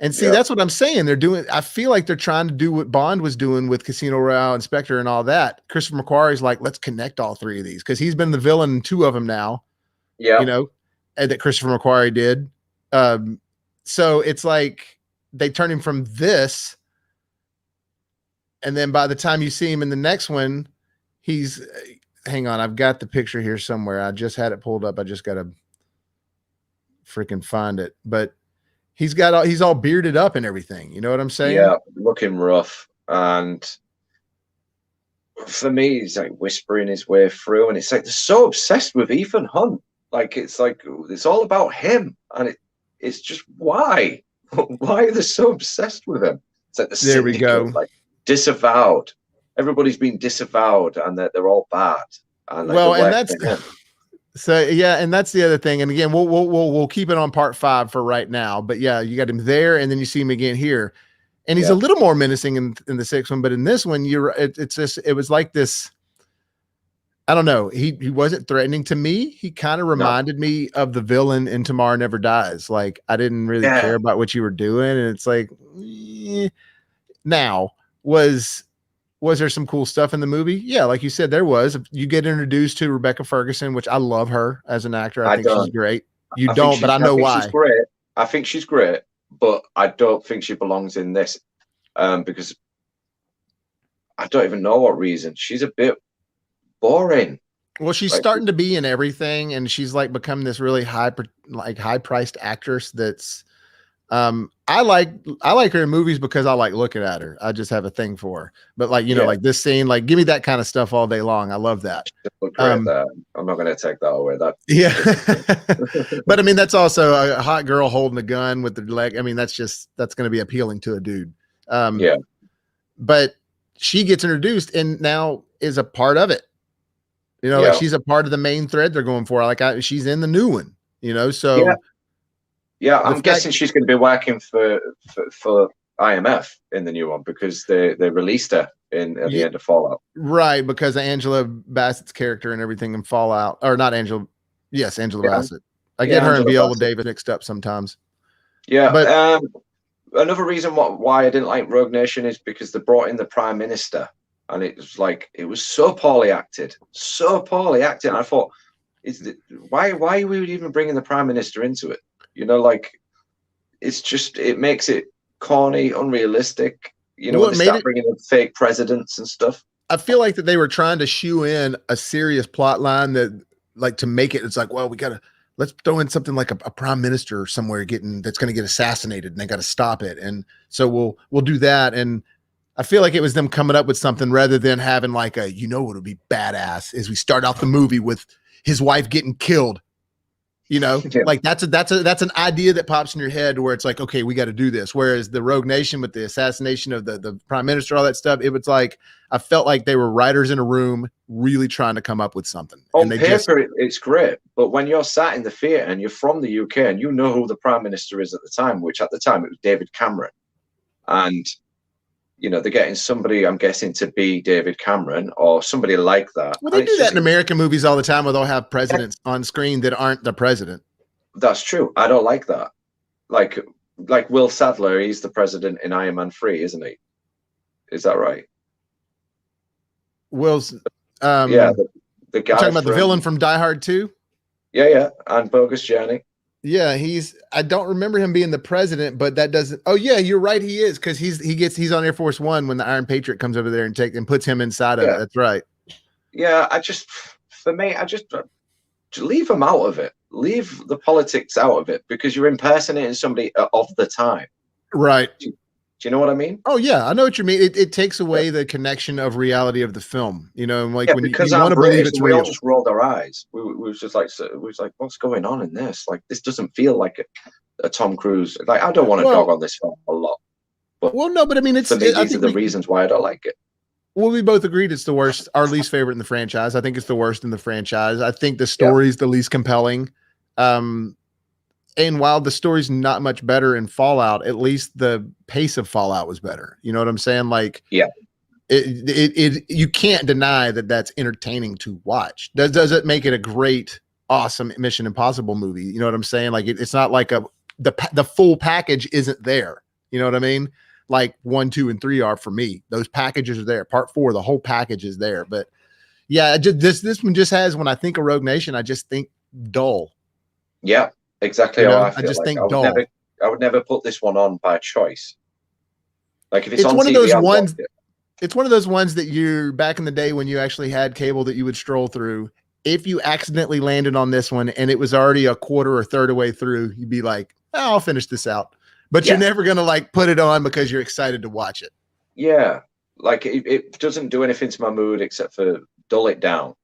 And see, that's what I'm saying. They're doing, I feel like they're trying to do what Bond was doing with Casino Royale, Inspector, and all that. Christopher McQuarrie's like, let's connect all 3 of these because he's been the villain in 2 of them now. Yeah. And that Christopher McQuarrie did. So it's like they turn him from this. And then by the time you see him in the next one, he's, hang on, I've got the picture here somewhere. I just had it pulled up. I just got to freaking find it. But he's all bearded up and everything. You know what I'm saying? Yeah, looking rough. And for me, he's like whispering his way through, and it's like they're so obsessed with Ethan Hunt. Like it's all about him, and it's just why are they so obsessed with him? It's like the there we go, like disavowed. Everybody's been disavowed, and they're all bad. And and that's. So yeah, and that's the other thing. And again, we'll keep it on part 5 for right now. But yeah, you got him there, and then you see him again here, and he's a little more menacing in the 6th one. But in this one, it's just it was like this. I don't know. He wasn't threatening to me. He kind of reminded me of the villain in Tomorrow Never Dies. Like I didn't really care about what you were doing, and it's like, now was there some cool stuff in the movie? Yeah, like you said, there was. You get introduced to Rebecca Ferguson, which I love her as an actor. I think she's great. You don't, but I know why. She's great. I think she's great, but I don't think she belongs in this because I don't even know what reason. She's a bit boring. Well, she's starting to be in everything, and she's like become this really high-priced actress that's I like her in movies because I like looking at her. I just have a thing for her. But like, like this scene, like give me that kind of stuff all day long. I love that. I'm not going to take that away. But I mean, that's also a hot girl holding a gun with the leg. I mean, that's going to be appealing to a dude. But she gets introduced and now is a part of it. Like she's a part of the main thread they're going for. Like she's in the new one, so. Yeah, I'm guessing she's going to be working for IMF in the new one because they released her at the end of Fallout. Right, because of Angela Bassett's character and everything in Fallout. Or not Angela. Yes, Angela Bassett. I get her and Viola Davis mixed up sometimes. Yeah, but another reason why I didn't like Rogue Nation is because they brought in the Prime Minister. And it was so poorly acted. And I thought, why are we even bringing the Prime Minister into it? It makes it corny, unrealistic. When they start bringing in fake presidents and stuff. I feel like that they were trying to shoe in a serious plot line that, like, to make it. It's like, well, let's throw in something like a prime minister somewhere that's going to get assassinated, and they got to stop it. And so we'll do that. And I feel like it was them coming up with something rather than having like what would be badass is we start out the movie with his wife getting killed. You know, Yeah. like that's an idea that pops in your head where it's like, okay, we got to do this. Whereas the Rogue Nation with the assassination of the prime minister, all that stuff, it was like I felt like they were writers in a room really trying to come up with something. On And they paper, it's great, but when you're sat in the theatre and you're from the UK and you know who the prime minister is at the time, which at the time it was David Cameron, and you know they're getting somebody, I'm guessing, to be David Cameron or somebody like that. Well, they do that in American movies all the time where they'll have presidents on screen that aren't the president. That's true. I don't like that. Like Will Sadler, he's the president in Iron Man 3, isn't he? Is that right? Will's yeah, the guy talking about the villain from Die Hard 2? Yeah, and Bogus Journey. Yeah, I don't remember him being the president, but that doesn't. Oh yeah, you're right. He is, because he's on Air Force One when the Iron Patriot comes over there and puts him inside of it. That's right. Yeah, for me, leave him out of it. Leave the politics out of it, because you're impersonating somebody of the time. Right. Do you know what I mean? Oh yeah, I know what you mean. It takes away the connection of reality of the film, you know, and like when you want to believe it's real. We all just rolled our eyes. We was just like, what's going on in this? Like, this doesn't feel like a Tom Cruise. Like, I don't want to dog on this film a lot. But no, but I mean, these are the reasons why I don't like it. Well, we both agreed it's the worst, our least favorite in the franchise. I think it's the worst in the franchise. I think the story's the least compelling. And while the story's not much better in Fallout, at least the pace of Fallout was better. You know what I'm saying? Like, you can't deny that that's entertaining to watch. Does it make it a great, awesome Mission Impossible movie? You know what I'm saying? Like, it's not like the full package isn't there. You know what I mean? Like 1, 2, and 3 are for me. Those packages are there. Part 4, the whole package is there. But yeah, this one just has, when I think of Rogue Nation, I just think dull. Yeah. Exactly how I feel. I just think I would never put this one on by choice. Like, if it's on one TV, of those ones. It's one of those ones that you're back in the day when you actually had cable that you would stroll through. If you accidentally landed on this one and it was already a quarter or third of way through, you'd be like, I'll finish this out. But you're never going to like put it on because you're excited to watch it. Yeah. Like, it doesn't do anything to my mood except for dull it down.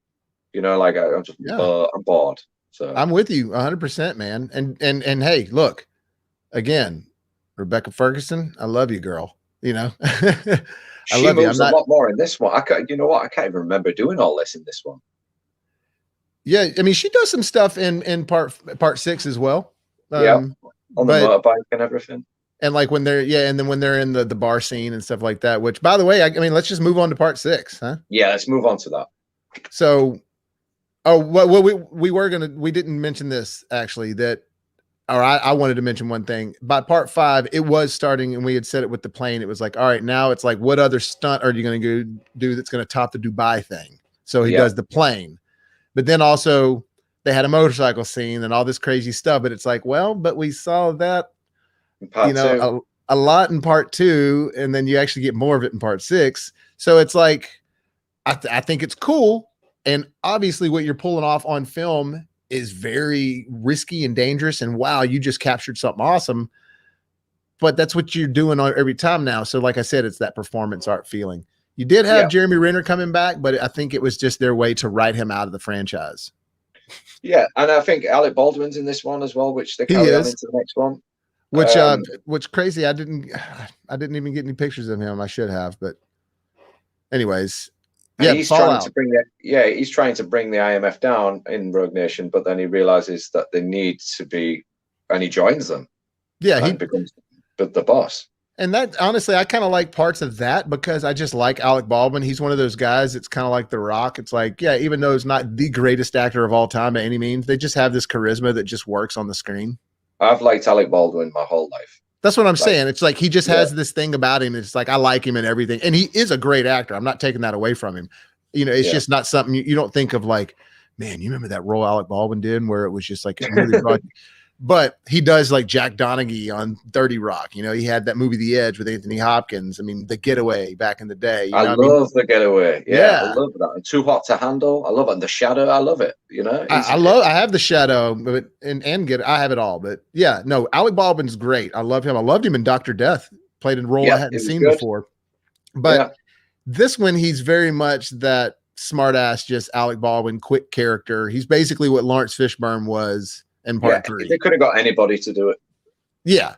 You know, like I'm just, I'm bored. So I'm with you 100%, man. And hey, look, again, Rebecca Ferguson, I love you, girl. You know, she moves a lot more in this one. You know what? I can't even remember doing all this in this one. Yeah, I mean, she does some stuff in part 6 as well. On the motorbike and everything. And like when they're and then when they're in the bar scene and stuff like that. Which, by the way, I mean, let's just move on to part 6, huh? Yeah, let's move on to that. So. Oh, well, we didn't mention this actually, I wanted to mention one thing. By part 5, it was starting, and we had said it with the plane. It was like, all right, now it's like, what other stunt are you going to go do that's going to top the Dubai thing? So he does the plane, but then also they had a motorcycle scene and all this crazy stuff. But it's like, well, but we saw that, a lot in part 2, and then you actually get more of it in part 6. So it's like, I think it's cool. And obviously what you're pulling off on film is very risky and dangerous. And wow, you just captured something awesome. But that's what you're doing every time now. So like I said, it's that performance art feeling. You did have Jeremy Renner coming back, but I think it was just their way to write him out of the franchise. Yeah, and I think Alec Baldwin's in this one as well, which they carry on into the next one. Which crazy. I didn't even get any pictures of him. I should have, but anyways. Yeah, he's trying to bring the IMF down in Rogue Nation, but then he realizes that they need to be, and he joins them. Yeah, he becomes the boss. And that, honestly, I kind of like parts of that because I just like Alec Baldwin. He's one of those guys. It's kind of like The Rock. It's like, yeah, even though he's not the greatest actor of all time by any means, they just have this charisma that just works on the screen. I've liked Alec Baldwin my whole life. That's what I'm saying. It's like he just has this thing about him. It's like I like him and everything. And he is a great actor. I'm not taking that away from him. You know, it's just not something you don't think of like, man, you remember that role Alec Baldwin did where it was just like really broad. But he does like Jack Donaghy on 30 Rock. You know, he had that movie The Edge with Anthony Hopkins. I mean, The Getaway back in the day. I love The Getaway. Yeah, I love that. And Too Hot to Handle. I love it. And The Shadow. I love it. You know, I have The Shadow, but I have it all. But yeah, no, Alec Baldwin's great. I love him. I loved him in Dr. Death. Played a role I hadn't seen before. But this one, he's very much that smart ass, just Alec Baldwin, quick character. He's basically what Lawrence Fishburne was in Yeah, part 3. they could have got anybody to do it. Yeah,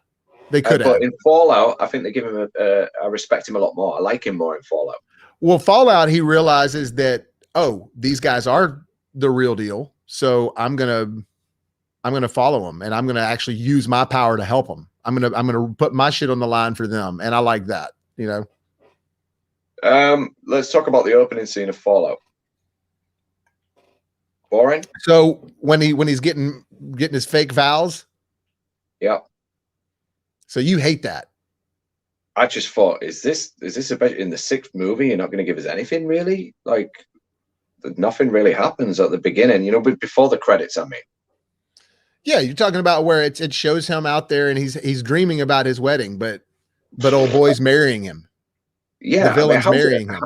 they could have. But in Fallout, I think they give him I respect him a lot more. I like him more in Fallout. Well, Fallout, he realizes that, oh, these guys are the real deal. So I'm gonna follow them, and I'm gonna actually use my power to help them. I'm gonna put my shit on the line for them, and I like that. You know. Let's talk about the opening scene of Fallout. Boring. So when he's getting his fake vows. Yeah. So you hate that. I just thought, is this about in the 6th movie? You're not going to give us anything really? Like, nothing really happens at the beginning, you know, but before the credits, I mean. Yeah, you're talking about where it shows him out there and he's dreaming about his wedding, but old boy's marrying him. Yeah, the villain's marrying him.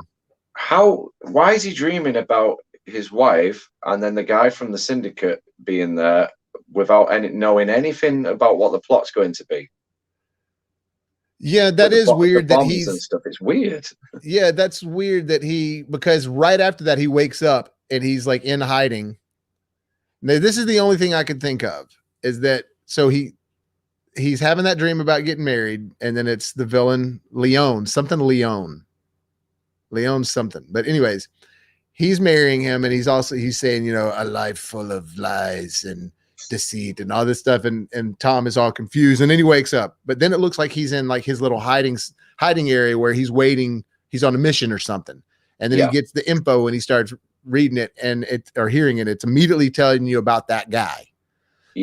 Why is he dreaming about his wife and then the guy from the syndicate being there without knowing anything about what the plot's going to be? Yeah, that is weird that he's and stuff. It's weird. Yeah, that's weird that because right after that he wakes up and he's like in hiding. Now, this is the only thing I could think of is that so he's having that dream about getting married, and then it's the villain Leon something. But anyways, he's marrying him, and he's saying, you know, a life full of lies and deceit and all this stuff, and Tom is all confused, and then he wakes up, but then it looks like he's in like his little hiding area where he's waiting, he's on a mission or something, and then he gets the info and he starts reading it or hearing it. It's immediately telling you about that guy.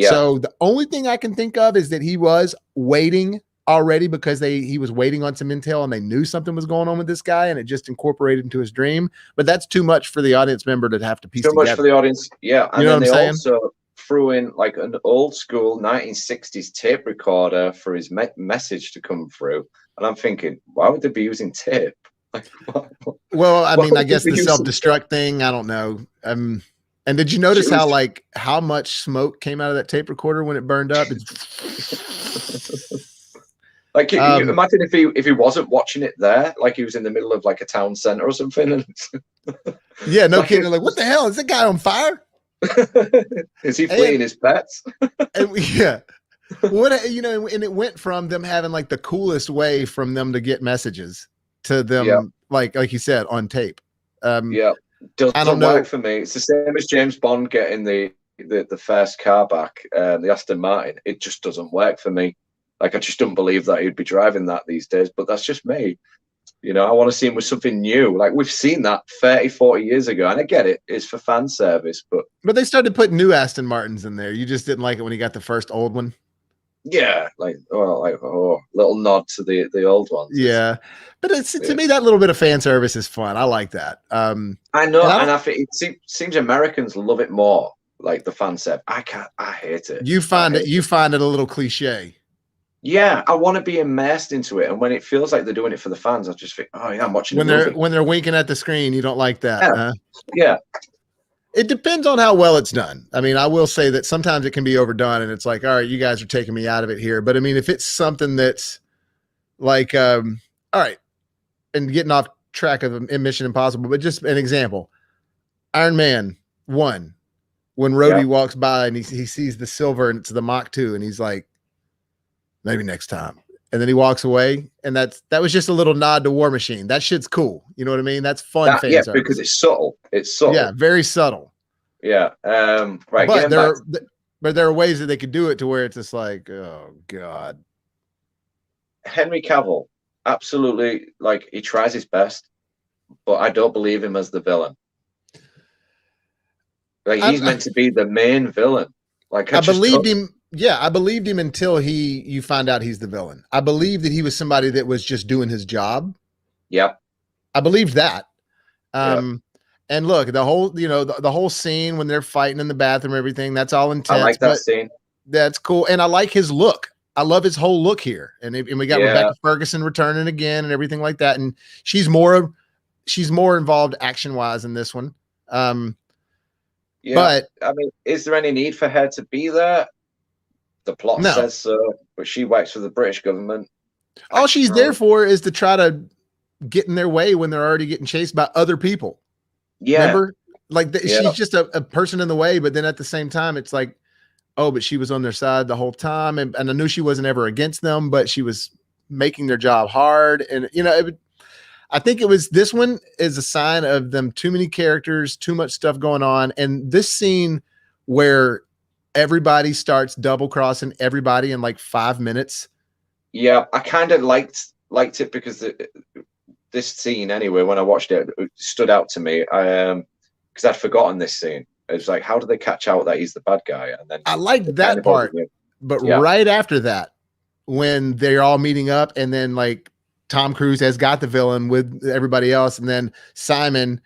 So the only thing I can think of is that he was waiting already because he was waiting on some intel and they knew something was going on with this guy, and it just incorporated into his dream. But that's too much for the audience member to have to piece together. Too much for the audience. Yeah. And you know then what I'm saying? Also threw in like an old school 1960s tape recorder for his message to come through. And I'm thinking, why would they be using tape? Like, well, I mean, I guess the self-destruct thing, I don't know. And did you notice how much smoke came out of that tape recorder when it burned up? Like, imagine if he wasn't watching it there, like he was in the middle of like a town center or something. And yeah, no kidding. Like, what the hell is that guy on fire? Is he fleeing his pets? Yeah. What, you know, and it went from them having like the coolest way from them to get messages to them, like you said, on tape. Doesn't work for me. It's the same as James Bond getting the first car back, the Aston Martin. It just doesn't work for me. Like, I just don't believe that he'd be driving that these days, but that's just me. You know, I want to see him with something new. Like, we've seen that 30, 40 years ago, and I get it. It's for fan service, but they started putting new Aston Martins in there. You just didn't like it when he got the first old one. Yeah, little nod to the old ones. Yeah, but to me, that little bit of fan service is fun. I like that. I know, and I think it seems Americans love it more. Like the fan service, I hate it. You find it a little cliche. Yeah, I want to be immersed into it, and when it feels like they're doing it for the fans, I just think, oh yeah, I'm watching. When they're winking at the screen, you don't like that. Yeah. Huh? Yeah. It depends on how well it's done. I mean, I will say that sometimes it can be overdone and it's like, all right, you guys are taking me out of it here. But I mean, if it's something that's like, all right, and getting off track of Mission Impossible, but just an example, Iron Man 1, when Rhodey walks by and he sees the silver and it's the Mach 2 and he's like, maybe next time. And then he walks away, and that was just a little nod to War Machine. That shit's cool. You know what I mean? That's fun. Yeah, because it's subtle. It's subtle. Yeah, very subtle. Yeah. Right. But there are ways that they could do it to where it's just like, oh God. Henry Cavill, absolutely, like, he tries his best, but I don't believe him as the villain. Like, he's meant to be the main villain. Like, I believed him. Yeah, I believed him until you find out he's the villain. I believed that he was somebody that was just doing his job. Yep. I believed that. And look, the whole, you know, the whole scene when they're fighting in the bathroom, everything, that's all intense. I like that scene. That's cool. And I like his look. I love his whole look here. And we got Rebecca Ferguson returning again and everything like that. And she's more involved action wise in this one. But I mean, is there any need for her to be there? The plot says so, but she works for the British government. All she's there for is to try to get in their way when they're already getting chased by other people. Yeah. Remember? Like she's just a person in the way, but then at the same time, it's like, oh, but she was on their side the whole time. And I knew she wasn't ever against them, but she was making their job hard. And, you know, I think it was, this one is a sign of them too many characters, too much stuff going on. And this scene where everybody starts double crossing everybody in like 5 minutes. Yeah, I kind of liked it because this scene anyway, when I watched it, it stood out to me. Because I'd forgotten this scene. It was like, how do they catch out that he's the bad guy? And then I liked that part, but right after that, when they're all meeting up, and then like Tom Cruise has got the villain with everybody else, and then Simon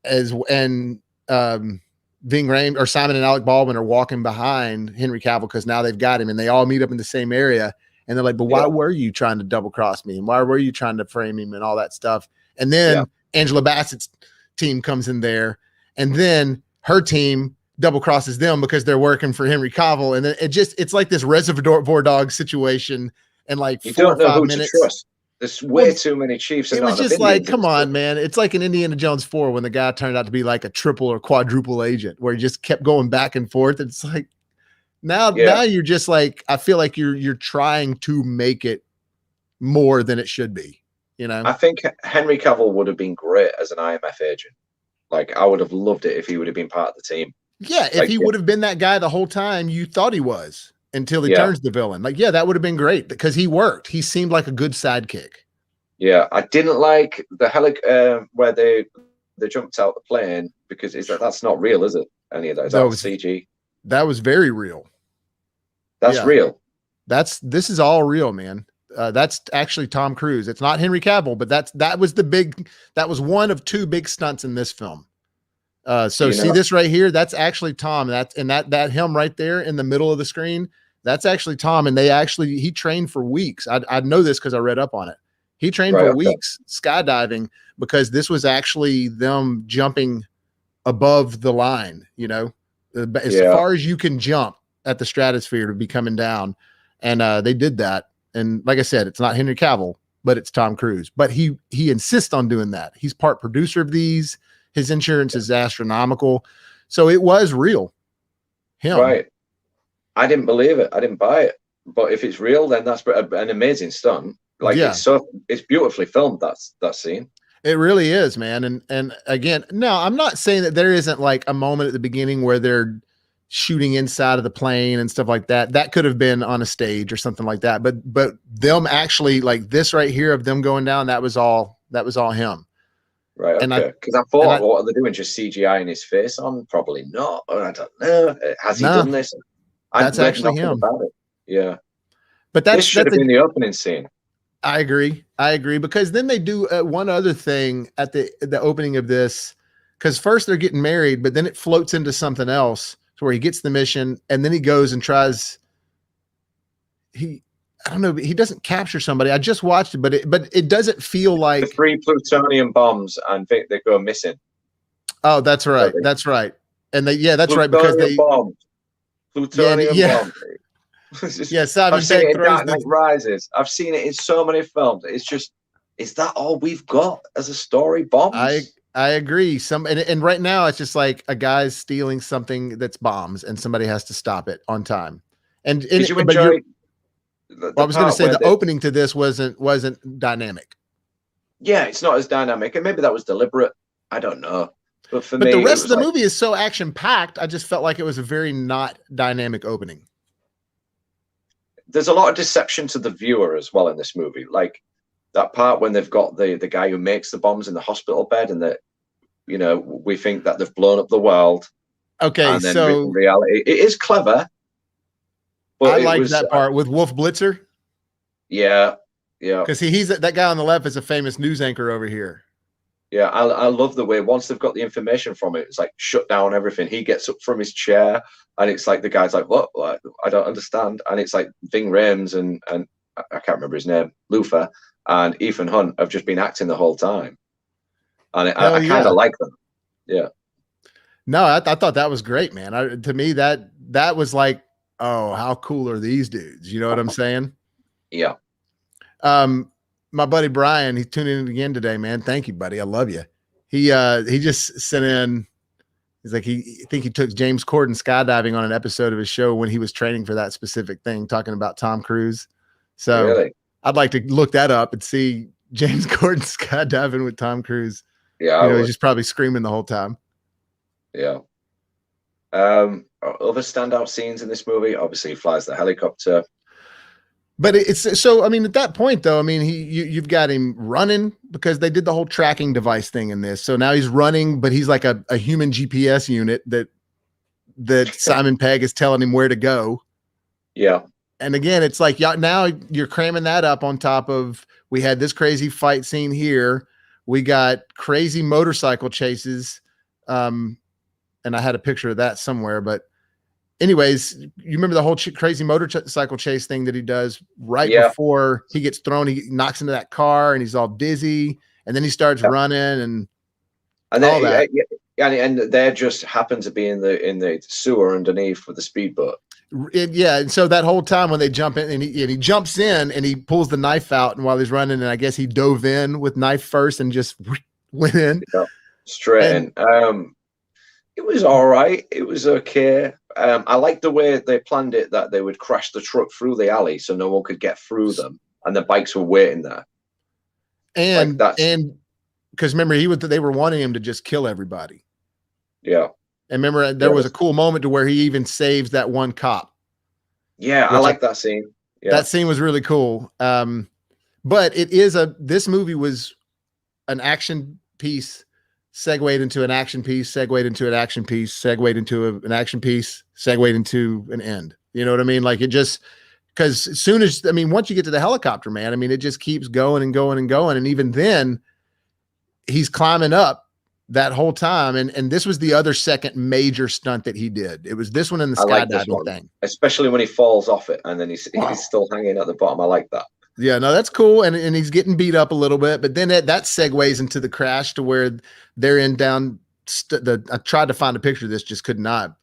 Ving Rhames, or Simon and Alec Baldwin are walking behind Henry Cavill because now they've got him, and they all meet up in the same area, and they're like, but why were you trying to double cross me, and why were you trying to frame him and all that stuff? And then Angela Bassett's team comes in there, and then her team double crosses them because they're working for Henry Cavill, and then it's like this Reservoir Dog situation, and like you 4 don't or know 5 who minutes. To trust. There's way too many chiefs. It was just like, come on, man. It's like in Indiana Jones 4 when the guy turned out to be like a triple or quadruple agent, where he just kept going back and forth. It's like now you're just like, I feel like you're trying to make it more than it should be. You know, I think Henry Cavill would have been great as an IMF agent. Like, I would have loved it if he would have been part of the team. Yeah, if he would have been that guy the whole time you thought he was, until he turns the villain. Like, yeah, that would have been great because he worked. He seemed like a good sidekick. Yeah, I didn't like the where they jumped out the plane, because that's not real, is it? Any of that? That was CG. That was very real. That's real. This is all real, man. That's actually Tom Cruise. It's not Henry Cavill, but that was one of 2 big stunts in this film. So see this right here? That's actually Tom. That him right there in the middle of the screen. That's actually Tom. And he trained for weeks. I know this because I read up on it. He trained for weeks skydiving, because this was actually them jumping above the line, you know, as far as you can jump at the stratosphere to be coming down. And they did that. And like I said, it's not Henry Cavill, but it's Tom Cruise. But he insists on doing that. He's part producer of these. His insurance is astronomical. So it was real. Right. I didn't believe it. I didn't buy it. But if it's real, then that's an amazing stunt. Like, it's beautifully filmed, that scene. It really is, man. And again, no, I'm not saying that there isn't like a moment at the beginning where they're shooting inside of the plane and stuff like that. That could have been on a stage or something like that. But them actually, like this right here of them going down, that was all him. Right. Okay. Because I thought, what are they doing? Just CGI in his face on? Probably not. I don't know. Has he done this? That's actually him. About it. Yeah. But this should have been the opening scene. I agree, because then they do one other thing at the opening of this, because first they're getting married, but then it floats into something else to where he gets the mission, and then he goes and tries. I don't know, he doesn't capture somebody. I just watched it, but it doesn't feel like the 3 plutonium bombs, and they go missing. Oh, that's right, that's right, and that's right, because they plutonium bombs. Yes, I've seen it in Dark Knight Rises. I've seen it in so many films. It's just, is that all we've got as a story? Bombs? I agree. And right now it's just like a guy's stealing something that's bombs, and somebody has to stop it on time. And did you enjoy? I was going to say the opening to this wasn't dynamic. Yeah, it's not as dynamic, and maybe that was deliberate. I don't know. But for me, the rest of the movie is so action packed. I just felt like it was a very not dynamic opening. There's a lot of deception to the viewer as well in this movie. Like that part when they've got the guy who makes the bombs in the hospital bed, and that, you know, we think that they've blown up the world. Okay, and then in reality, it is clever. But I like that part with Wolf Blitzer. Yeah, yeah. Because he's that guy on the left is a famous news anchor over here. Yeah, I love the way once they've got the information from it, it's like shut down everything. He gets up from his chair, and it's like the guy's like, "What? I don't understand." And it's like Ving Rhames and I can't remember his name, Luther, and Ethan Hunt have just been acting the whole time, and I kind of like them. Yeah. No, I thought that was great, man. To me, that was like, oh, how cool are these dudes? You know what I'm saying? Yeah. My buddy Brian, he's tuning in again today, man. Thank you, buddy. I love you. He just sent in He's like, I think he took James Corden skydiving on an episode of his show when he was training for that specific thing, talking about Tom Cruise. So Really? I'd like to look that up and see James Corden skydiving with Tom Cruise. Yeah, You know, he's just probably screaming the whole time. Yeah. Other standout scenes in this movie, obviously he flies the helicopter. But it's so, I mean, at that point though, I mean, you've got him running because they did the whole tracking device thing in this. So now he's running, but he's like a human GPS unit that Simon Pegg is telling him where to go. Yeah. And again, it's like, now you're cramming that up on top of, we had this crazy fight scene here. We got crazy motorcycle chases. And I had a picture of that somewhere, but anyways, you remember the whole crazy motorcycle chase thing that he does right before he gets thrown, he knocks into that car and he's all dizzy and then he starts running and then, all that. And they just happen to be in the sewer underneath with the speedboat. And so that whole time when they jump in and he jumps in and he pulls the knife out, and while he's running, and I guess he dove in with knife first and just went in straight in. It was all right. It was okay. I liked the way they planned it, that they would crash the truck through the alley so no one could get through them, and the bikes were waiting there. And because remember, they were wanting him to just kill everybody. Yeah. And remember, there was a cool moment to where he even saves that one cop. Yeah, I like that scene. Yeah. That scene was really cool. But this movie was an action piece segued into an action piece, segued into an action piece, segued into an action piece, segued into an end. You know what I mean? Like it just, because as soon as, I mean, once you get to the helicopter, man, I mean, it just keeps going and going and going. And even then he's climbing up that whole time. And this was the other second major stunt that he did. It was this one and the skydiving thing. Especially when he falls off it and then he's still hanging at the bottom. I like that. Yeah, no, that's cool. And he's getting beat up a little bit, but then that segues into the crash to where they're in down. I tried to find a picture of this, just could not.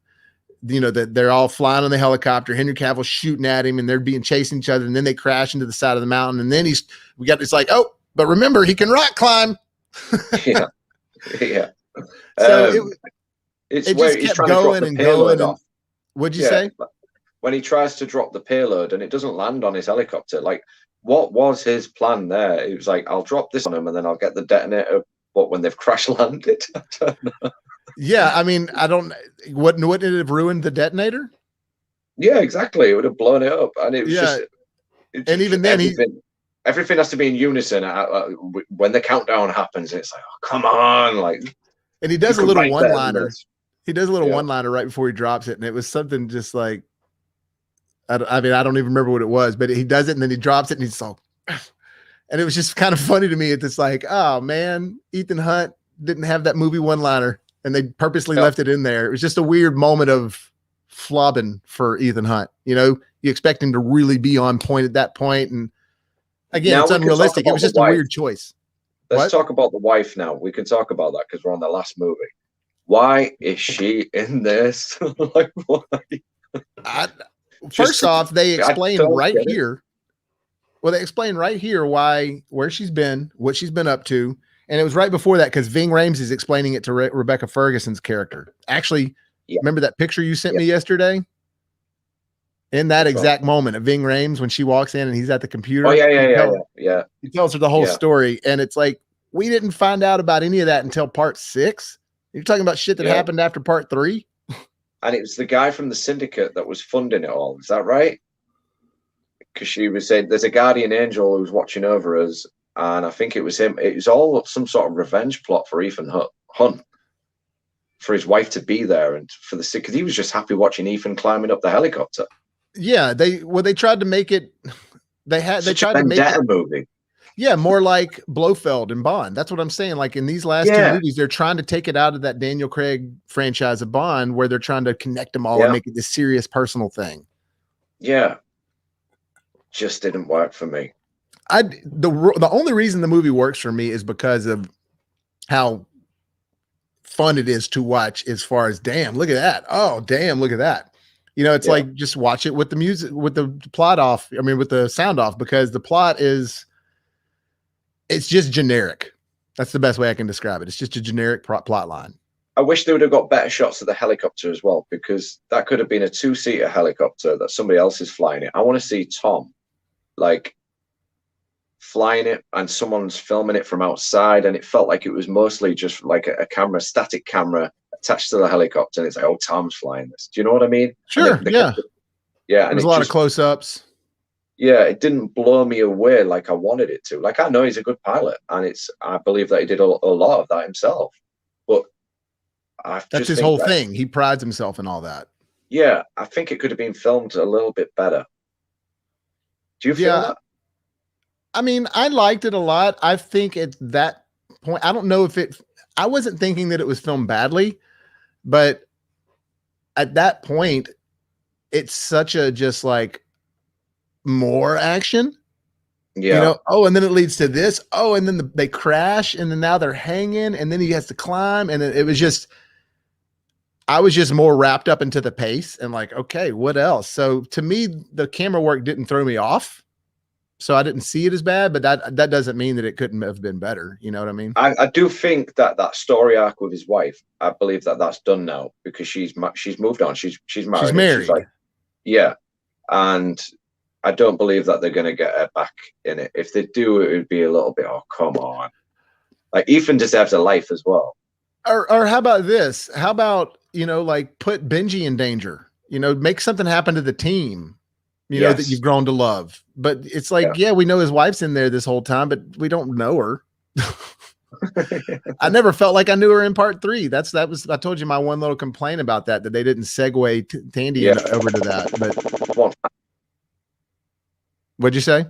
You know, that they're all flying on the helicopter. Henry Cavill's shooting at him and they're being chasing each other. And then they crash into the side of the mountain. And then it's like, oh, but remember, he can rock climb. Yeah. Yeah. So it's it where just he's kept trying going to drop and the payload going. off. What'd you say? When he tries to drop the payload and it doesn't land on his helicopter, like what was his plan there? He was like, I'll drop this on him and then I'll get the detonator. But when they've crash landed, I don't know. Yeah, I mean, wouldn't it have ruined the detonator? Yeah, exactly. It would have blown it up. And it was and even then everything has to be in unison when the countdown happens. It's like, oh, come on, like. And he does a little one-liner. He does a little one-liner right before he drops it, and it was something just like, I mean, I don't even remember what it was, but he does it, and then he drops it, and he's so, and it was just kind of funny to me. It's like, oh man, Ethan Hunt didn't have that movie one-liner, and they purposely left it in there. It was just a weird moment of flobbing for Ethan Hunt. You know, you expect him to really be on point at that point, and again, it's unrealistic. It was just a weird choice. Let's talk about the wife now. We can talk about that because we're on the last movie. Why is she in this? Like, why? First off, they explain right here. Well, they explain right here where she's been, what she's been up to. And it was right before that because Ving Rhames is explaining it to Rebecca Ferguson's character. Actually, remember that picture you sent me yesterday? In that exact moment of Ving Rhames, when she walks in and he's at the computer. Oh, yeah. He tells her the whole story. And it's like, we didn't find out about any of that until part 6. You're talking about shit that happened after part 3. And it was the guy from the syndicate that was funding it all. Is that right? Because she was saying there's a guardian angel who's watching over us. And I think it was him. It was all some sort of revenge plot for Ethan Hunt, for his wife to be there and for the sick, because he was just happy watching Ethan climbing up the helicopter. Yeah, they tried to make it. They tried to make it a movie. Yeah, more like Blofeld and Bond. That's what I'm saying. Like in these last 2 movies, they're trying to take it out of that Daniel Craig franchise of Bond, where they're trying to connect them all and make it this serious personal thing. Yeah, just didn't work for me. The only reason the movie works for me is because of how fun it is to watch. As far as look at that. Oh, damn, look at that. You know, it's like just watch it with the music, with the plot off. I mean, with the sound off, because the plot it's just generic. That's the best way I can describe it. It's just a generic plot line. I wish they would have got better shots of the helicopter as well, because that could have been a two-seater helicopter that somebody else is flying it. I want to see Tom like flying it and someone's filming it from outside, and it felt like it was mostly just like a camera, static camera attached to the helicopter, and it's like, oh, Tom's flying this. Do you know what I mean? Sure. Yeah. Yeah. And there's a lot of close-ups. Yeah, it didn't blow me away like I wanted it to. Like, I know he's a good pilot, and I believe that he did a lot of that himself. But that's his whole thing. He prides himself in all that. Yeah, I think it could have been filmed a little bit better. Do you feel that? I mean, I liked it a lot. I think at that point, I don't know if I wasn't thinking that it was filmed badly, but at that point, it's such a just like more action. Yeah. You know, oh, and then it leads to this. Oh, and then they crash, and then now they're hanging, and then he has to climb. And it was just, I was just more wrapped up into the pace and like, okay, what else? So to me, the camera work didn't throw me off. So I didn't see it as bad, but that doesn't mean that it couldn't have been better. You know what I mean? I do think that story arc with his wife, I believe that's done now, because she's moved on. She's married. She's married. She's like, yeah. And I don't believe that they're going to get her back in it. If they do, it would be a little bit, oh, come on. Like, Ethan deserves a life as well. Or how about this? How about, you know, like put Benji in danger, you know, make something happen to the team, you know, that you've grown to love. But it's like, yeah, we know his wife's in there this whole time, but we don't know her. I never felt like I knew her in part 3. I told you my one little complaint about that they didn't segue Tandy over to that. But what'd you say?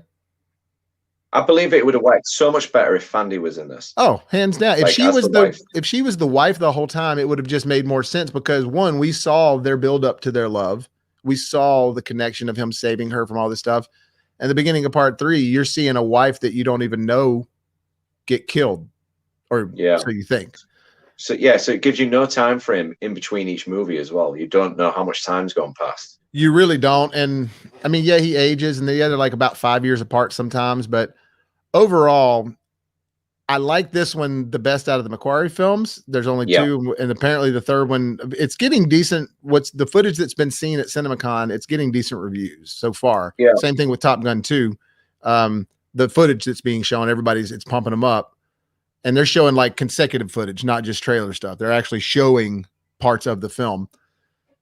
I believe it would have worked so much better if Fandy was in this. Oh, hands down. If she was the wife the whole time, it would have just made more sense, because one, we saw their build up to their love. We saw the connection of him saving her from all this stuff. And the beginning of part 3, you're seeing a wife that you don't even know get killed, or so you think. So it gives you no time frame in between each movie as well. You don't know how much time's gone past. You really don't. And I mean, yeah, he ages, and they're like about 5 years apart sometimes, but overall, I like this one the best out of the McQuarrie films. There's only 2, and apparently the third one, it's getting decent. What's the footage that's been seen at CinemaCon? It's getting decent reviews so far. Yeah. Same thing with Top Gun 2. The footage that's being shown, it's pumping them up, and they're showing like consecutive footage, not just trailer stuff. They're actually showing parts of the film.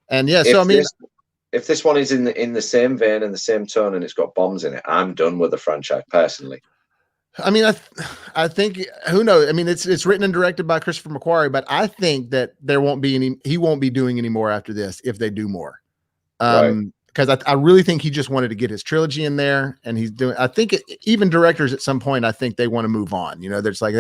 And yeah, so I mean, if this one is in the same vein and the same tone, and it's got bombs in it, I'm done with the franchise personally. I mean, I think, who knows? I mean, it's written and directed by Christopher McQuarrie, but I think that he won't be doing any more after this if they do more. Because I really think he just wanted to get his trilogy in there, and I think even directors at some point, I think they want to move on. You know, there's like,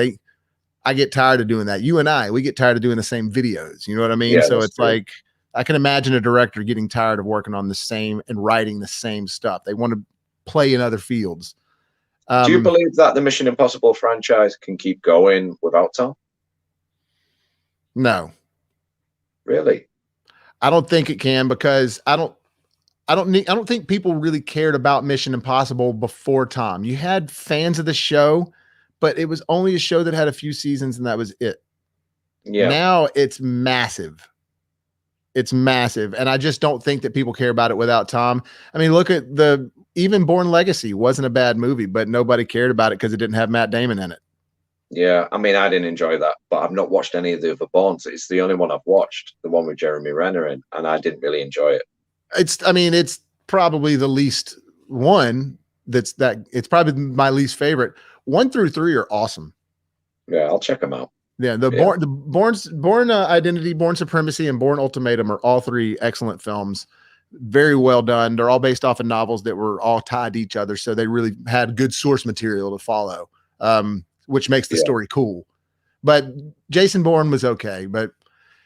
I get tired of doing that. You and we get tired of doing the same videos. You know what I mean? Yeah, so it's true. Like, I can imagine a director getting tired of working on the same and writing the same stuff. They want to play in other fields. Do you believe that the Mission Impossible franchise can keep going without Tom? No. Really? I don't think it can, because I don't think people really cared about Mission Impossible before Tom. You had fans of the show, but it was only a show that had a few seasons, and that was it. Yeah. Now it's massive. It's massive. And I just don't think that people care about it without Tom. I mean, look at even Bourne Legacy wasn't a bad movie, but nobody cared about it because it didn't have Matt Damon in it. Yeah, I mean, I didn't enjoy that, but I've not watched any of the other Bournes. It's the only one I've watched, the one with Jeremy Renner in, and I didn't really enjoy it. It's probably the least one it's probably my least favorite. 1 through 3 are awesome. Yeah, I'll check them out. Yeah, Bourne Identity, Bourne Supremacy, and Bourne Ultimatum are all 3 excellent films. Very well done. They're all based off of novels that were all tied to each other, so they really had good source material to follow, which makes the story cool. But Jason Bourne was okay. But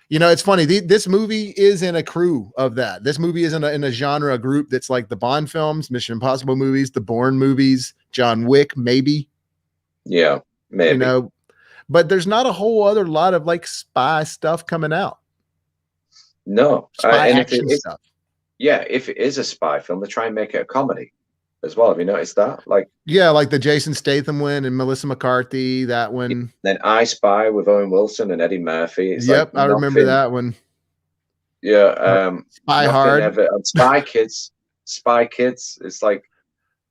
you know, it's funny. This movie is in a crew of that. This movie is in a genre group that's like the Bond films, Mission Impossible movies, the Bourne movies, John Wick, maybe. Yeah, maybe. You know, but there's not a whole other lot of like spy stuff coming out. No, spy action stuff. Yeah, if it is a spy film, they try and make it a comedy. as well. Have you noticed that? Like, Yeah, like the Jason Statham one and Melissa McCarthy, that one. then I Spy with Owen Wilson and Eddie Murphy. It's like Yep, I remember nothing. that one. Yeah, Spy nothing Hard. ever. And Spy Kids, Spy Kids. It's like,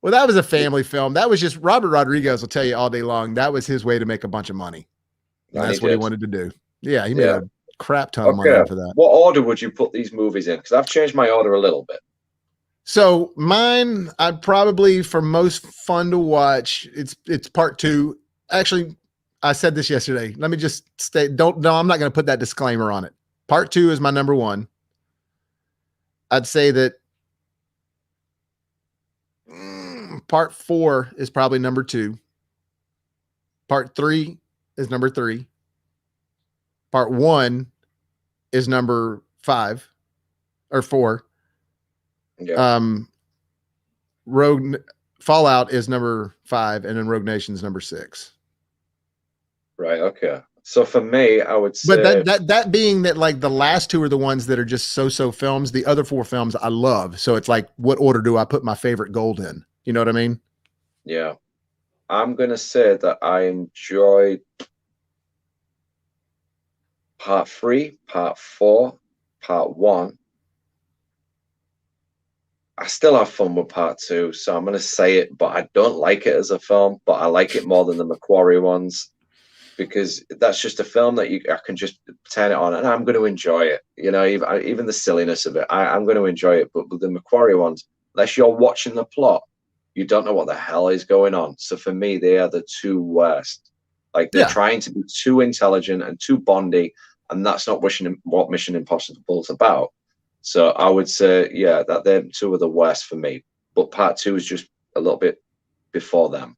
Well, that was a family film. That was just Robert Rodriguez will tell you all day long. That was his way to make a bunch of money. And and that's what he wanted to do. Yeah, he made Yeah. a crap ton of money Okay. off of that. What order would you put these movies in? Because I've changed my order a little bit. So mine, I'd probably for most fun to watch. It's part two. Actually, I said this yesterday. Let me just stay. No, I'm not going to put that disclaimer on it. Part two is my number one. I'd say that part four is probably number two. Part three is number three. Part one is number 5 or 4. Yeah. Rogue Fallout is number 5, and then Rogue Nation's number 6. Right. Okay. So for me, I would say, But that being that, like the last 2 are the ones that are just so films. The other 4 films I love. So it's like, what order do I put my favorite gold in? You know what I mean? yeah, I'm gonna say that I enjoyed part 3, part 4, part 1. I still have fun with part 2, so I'm gonna say it, but I don't like it as a film, but I like it more than the Macquarie ones, because that's just a film that I can just turn it on and I'm going to enjoy it. You know, even the silliness of it, I'm going to enjoy it. But with the Macquarie ones, unless you're watching the plot, you don't know what the hell is going on. So for me, they are the 2 worst. Like they're trying to be too intelligent and too Bondy, and that's not what Mission Impossible is about. So I would say, yeah, that they're 2 of the worst for me. But part 2 is just a little bit before them.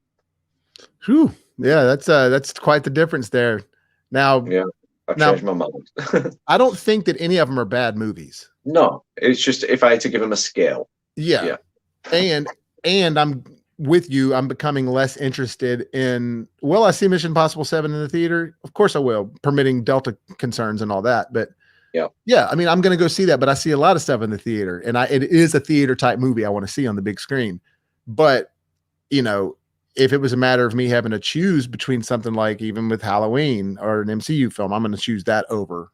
Whew. Yeah, that's quite the difference there. Now, yeah, I've changed my mind. I don't think that any of them are bad movies. No, it's just if I had to give them a scale. Yeah. And I'm with you. I'm becoming less interested in, will I see Mission Impossible 7 in the theater? Of course I will, permitting Delta concerns and all that. But yeah, I mean, I'm going to go see that, but I see a lot of stuff in the theater, and it is a theater type movie I want to see on the big screen. But, you know, if it was a matter of me having to choose between something like, even with Halloween or an MCU film, I'm going to choose that over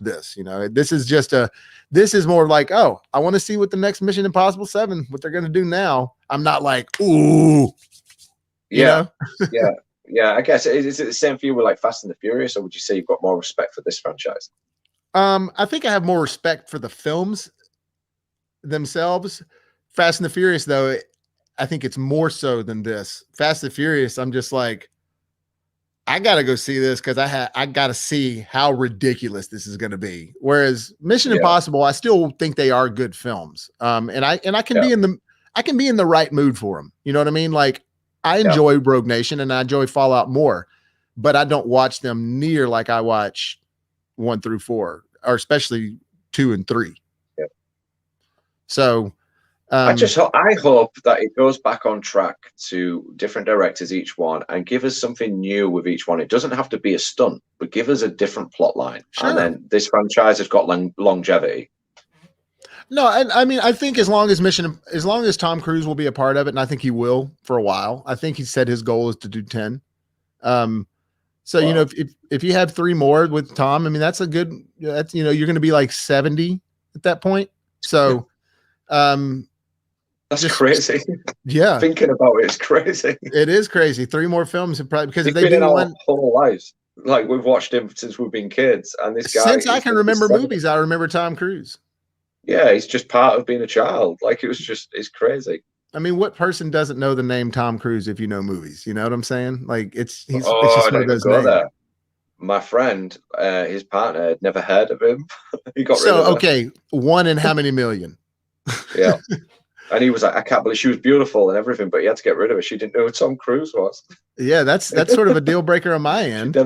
this. You know, this is more like, oh, I want to see what the next Mission Impossible 7, what they're going to do now. I'm not like, ooh, yeah, yeah. I guess is it the same for you with like Fast and the Furious, or would you say you've got more respect for this franchise? I think I have more respect for the films themselves. Fast and the Furious, though, I think it's more so than this. Fast and Furious, I'm just like, I gotta go see this because I gotta see how ridiculous this is gonna be. Whereas Mission Impossible, I still think they are good films. And I can be in the right mood for them. You know what I mean? Like I enjoy Rogue Nation and I enjoy Fallout more, but I don't watch them near like I watch 1 through 4, or especially 2 and 3. Yeah. So I hope that it goes back on track to different directors each one and give us something new with each one. It doesn't have to be a stunt, but give us a different plot line. Sure. And then this franchise has got longevity. No, I mean, I think as long as Tom Cruise will be a part of it, and I think he will for a while. I think he said his goal is to do 10. So, you know, if you have 3 more with Tom, I mean, that's you're going to be like 70 at that point. So, that's crazy. Yeah. Thinking about it's crazy. It is crazy. 3 more films, probably, because if they do our whole lives, like we've watched him since we've been kids, and this guy, since I can remember movies, I remember Tom Cruise. Yeah, he's just part of being a child. Like it's crazy. I mean, what person doesn't know the name Tom Cruise if you know movies? You know what I'm saying? Like it's just one of those names. There. My friend, his partner had never heard of him. He got rid of her. Okay, 1 in how many million? Yeah. And he was like, I can't believe she was beautiful and everything, but he had to get rid of her. She didn't know who Tom Cruise was. Yeah, that's sort of a deal breaker on my end.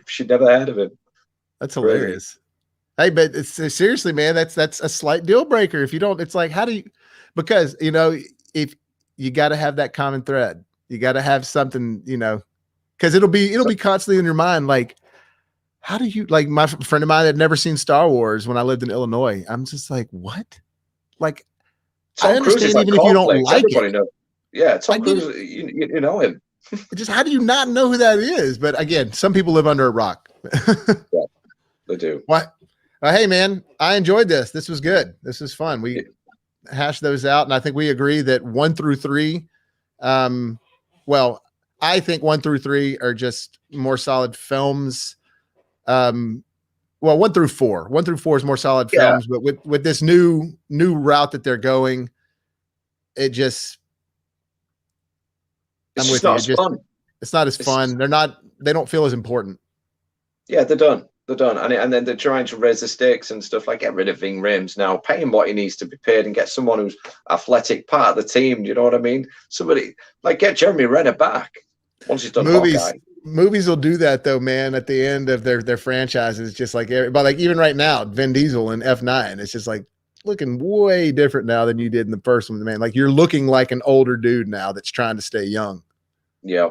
She'd never heard of him. That's hilarious. Hey, but it's seriously, man, that's a slight deal breaker. If you don't, it's like, how do you, because, you know, if you got to have that common thread, you got to have something, you know, because it'll be constantly in your mind. Like, how do you, like my friend of mine had never seen Star Wars when I lived in Illinois. I'm just like, what? Like, Tom I understand even if you don't like it. Yeah, Tom I get Cruise, it. you know him. Just how do you not know who that is? But again, some people live under a rock. Yeah, they do. What? Hey, man, I enjoyed this. This was good. This was fun. We hashed those out, and I think we agree that 1 through 3. Well, I think 1 through 3 are just more solid films. Well, 1 through 4. 1 through 4 is more solid Yeah, films, but with this new route that they're going, it just it's I'm just with you. not It as just fun. it's not as It's fun. They don't feel as important. Yeah, they're done. They're done. And then they're trying to raise the stakes and stuff, like get rid of Ving Rhames now, pay him what he needs to be paid and get someone who's athletic, part of the team. You know what I mean? Somebody like get Jeremy Renner back once he's done Movies Hawkeye. movies will do that though, man, at the end of their franchises, just like but like even right now, Vin Diesel in F9, it's just like looking way different now than you did in the first one, man. Like you're looking like an older dude now that's trying to stay young. Yeah.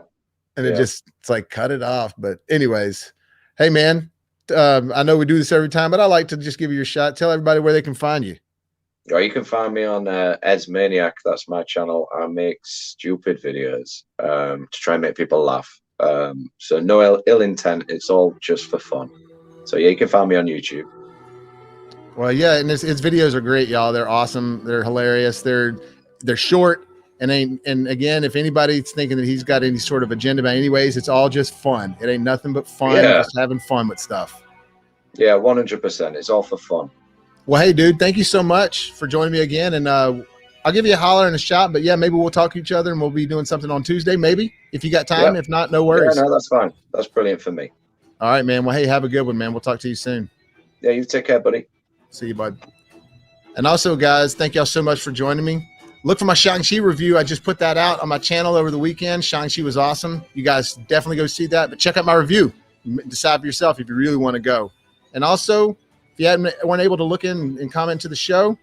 And Yeah. it's like cut it off. But anyways, hey man, I know we do this every time, but I like to just give you your shot. Tell everybody where they can find you. Or you can find me on Ed's Maniac. That's my channel. I make stupid videos to try and make people laugh. So no ill intent. It's all just for fun. So yeah, you can find me on YouTube. Well, yeah, and his videos are great, y'all. They're awesome. They're hilarious. They're short. And again, if anybody's thinking that he's got any sort of agenda, but anyways, it's all just fun. It ain't nothing but fun. Yeah. Just having fun with stuff. Yeah, 100%. It's all for fun. Well, hey, dude, thank you so much for joining me again. And I'll give you a holler and a shot. But yeah, maybe we'll talk to each other and we'll be doing something on Tuesday, maybe, if you got time. Yep. If not, no worries. Yeah, no, that's fine. That's brilliant for me. All right, man. Well, hey, have a good one, man. We'll talk to you soon. Yeah, you take care, buddy. See you, bud. And also, guys, thank y'all so much for joining me. Look for my Shang-Chi review. I just put that out on my channel over the weekend. Shang-Chi was awesome. You guys definitely go see that. But check out my review. Decide for yourself if you really want to go. And also, if you weren't able to look in and comment to the show,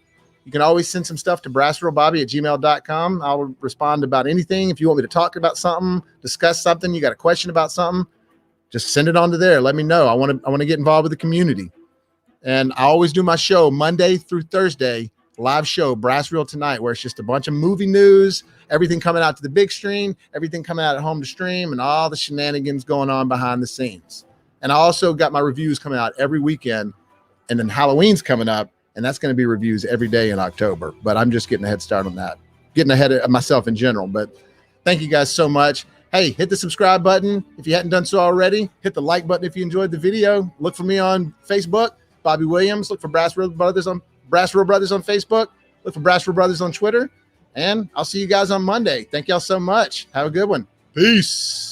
you can always send some stuff to brassreelbobby@gmail.com. I'll respond about anything. If you want me to talk about something, discuss something, you got a question about something, just send it on to there. Let me know. I want to get involved with the community. And I always do my show Monday through Thursday, live show, BrassReel Tonight, where it's just a bunch of movie news, everything coming out to the big screen, everything coming out at home to stream, and all the shenanigans going on behind the scenes. And I also got my reviews coming out every weekend. And then Halloween's coming up, and that's going to be reviews every day in October. But I'm just getting a head start on that, getting ahead of myself in general. But thank you guys so much. Hey, hit the subscribe button if you hadn't done so already. Hit the like button if you enjoyed the video. Look for me on Facebook, Bobby Williams. Look for BrassReel Brothers on Facebook. Look for BrassReel Brothers on Twitter. And I'll see you guys on Monday. Thank y'all so much. Have a good one. Peace.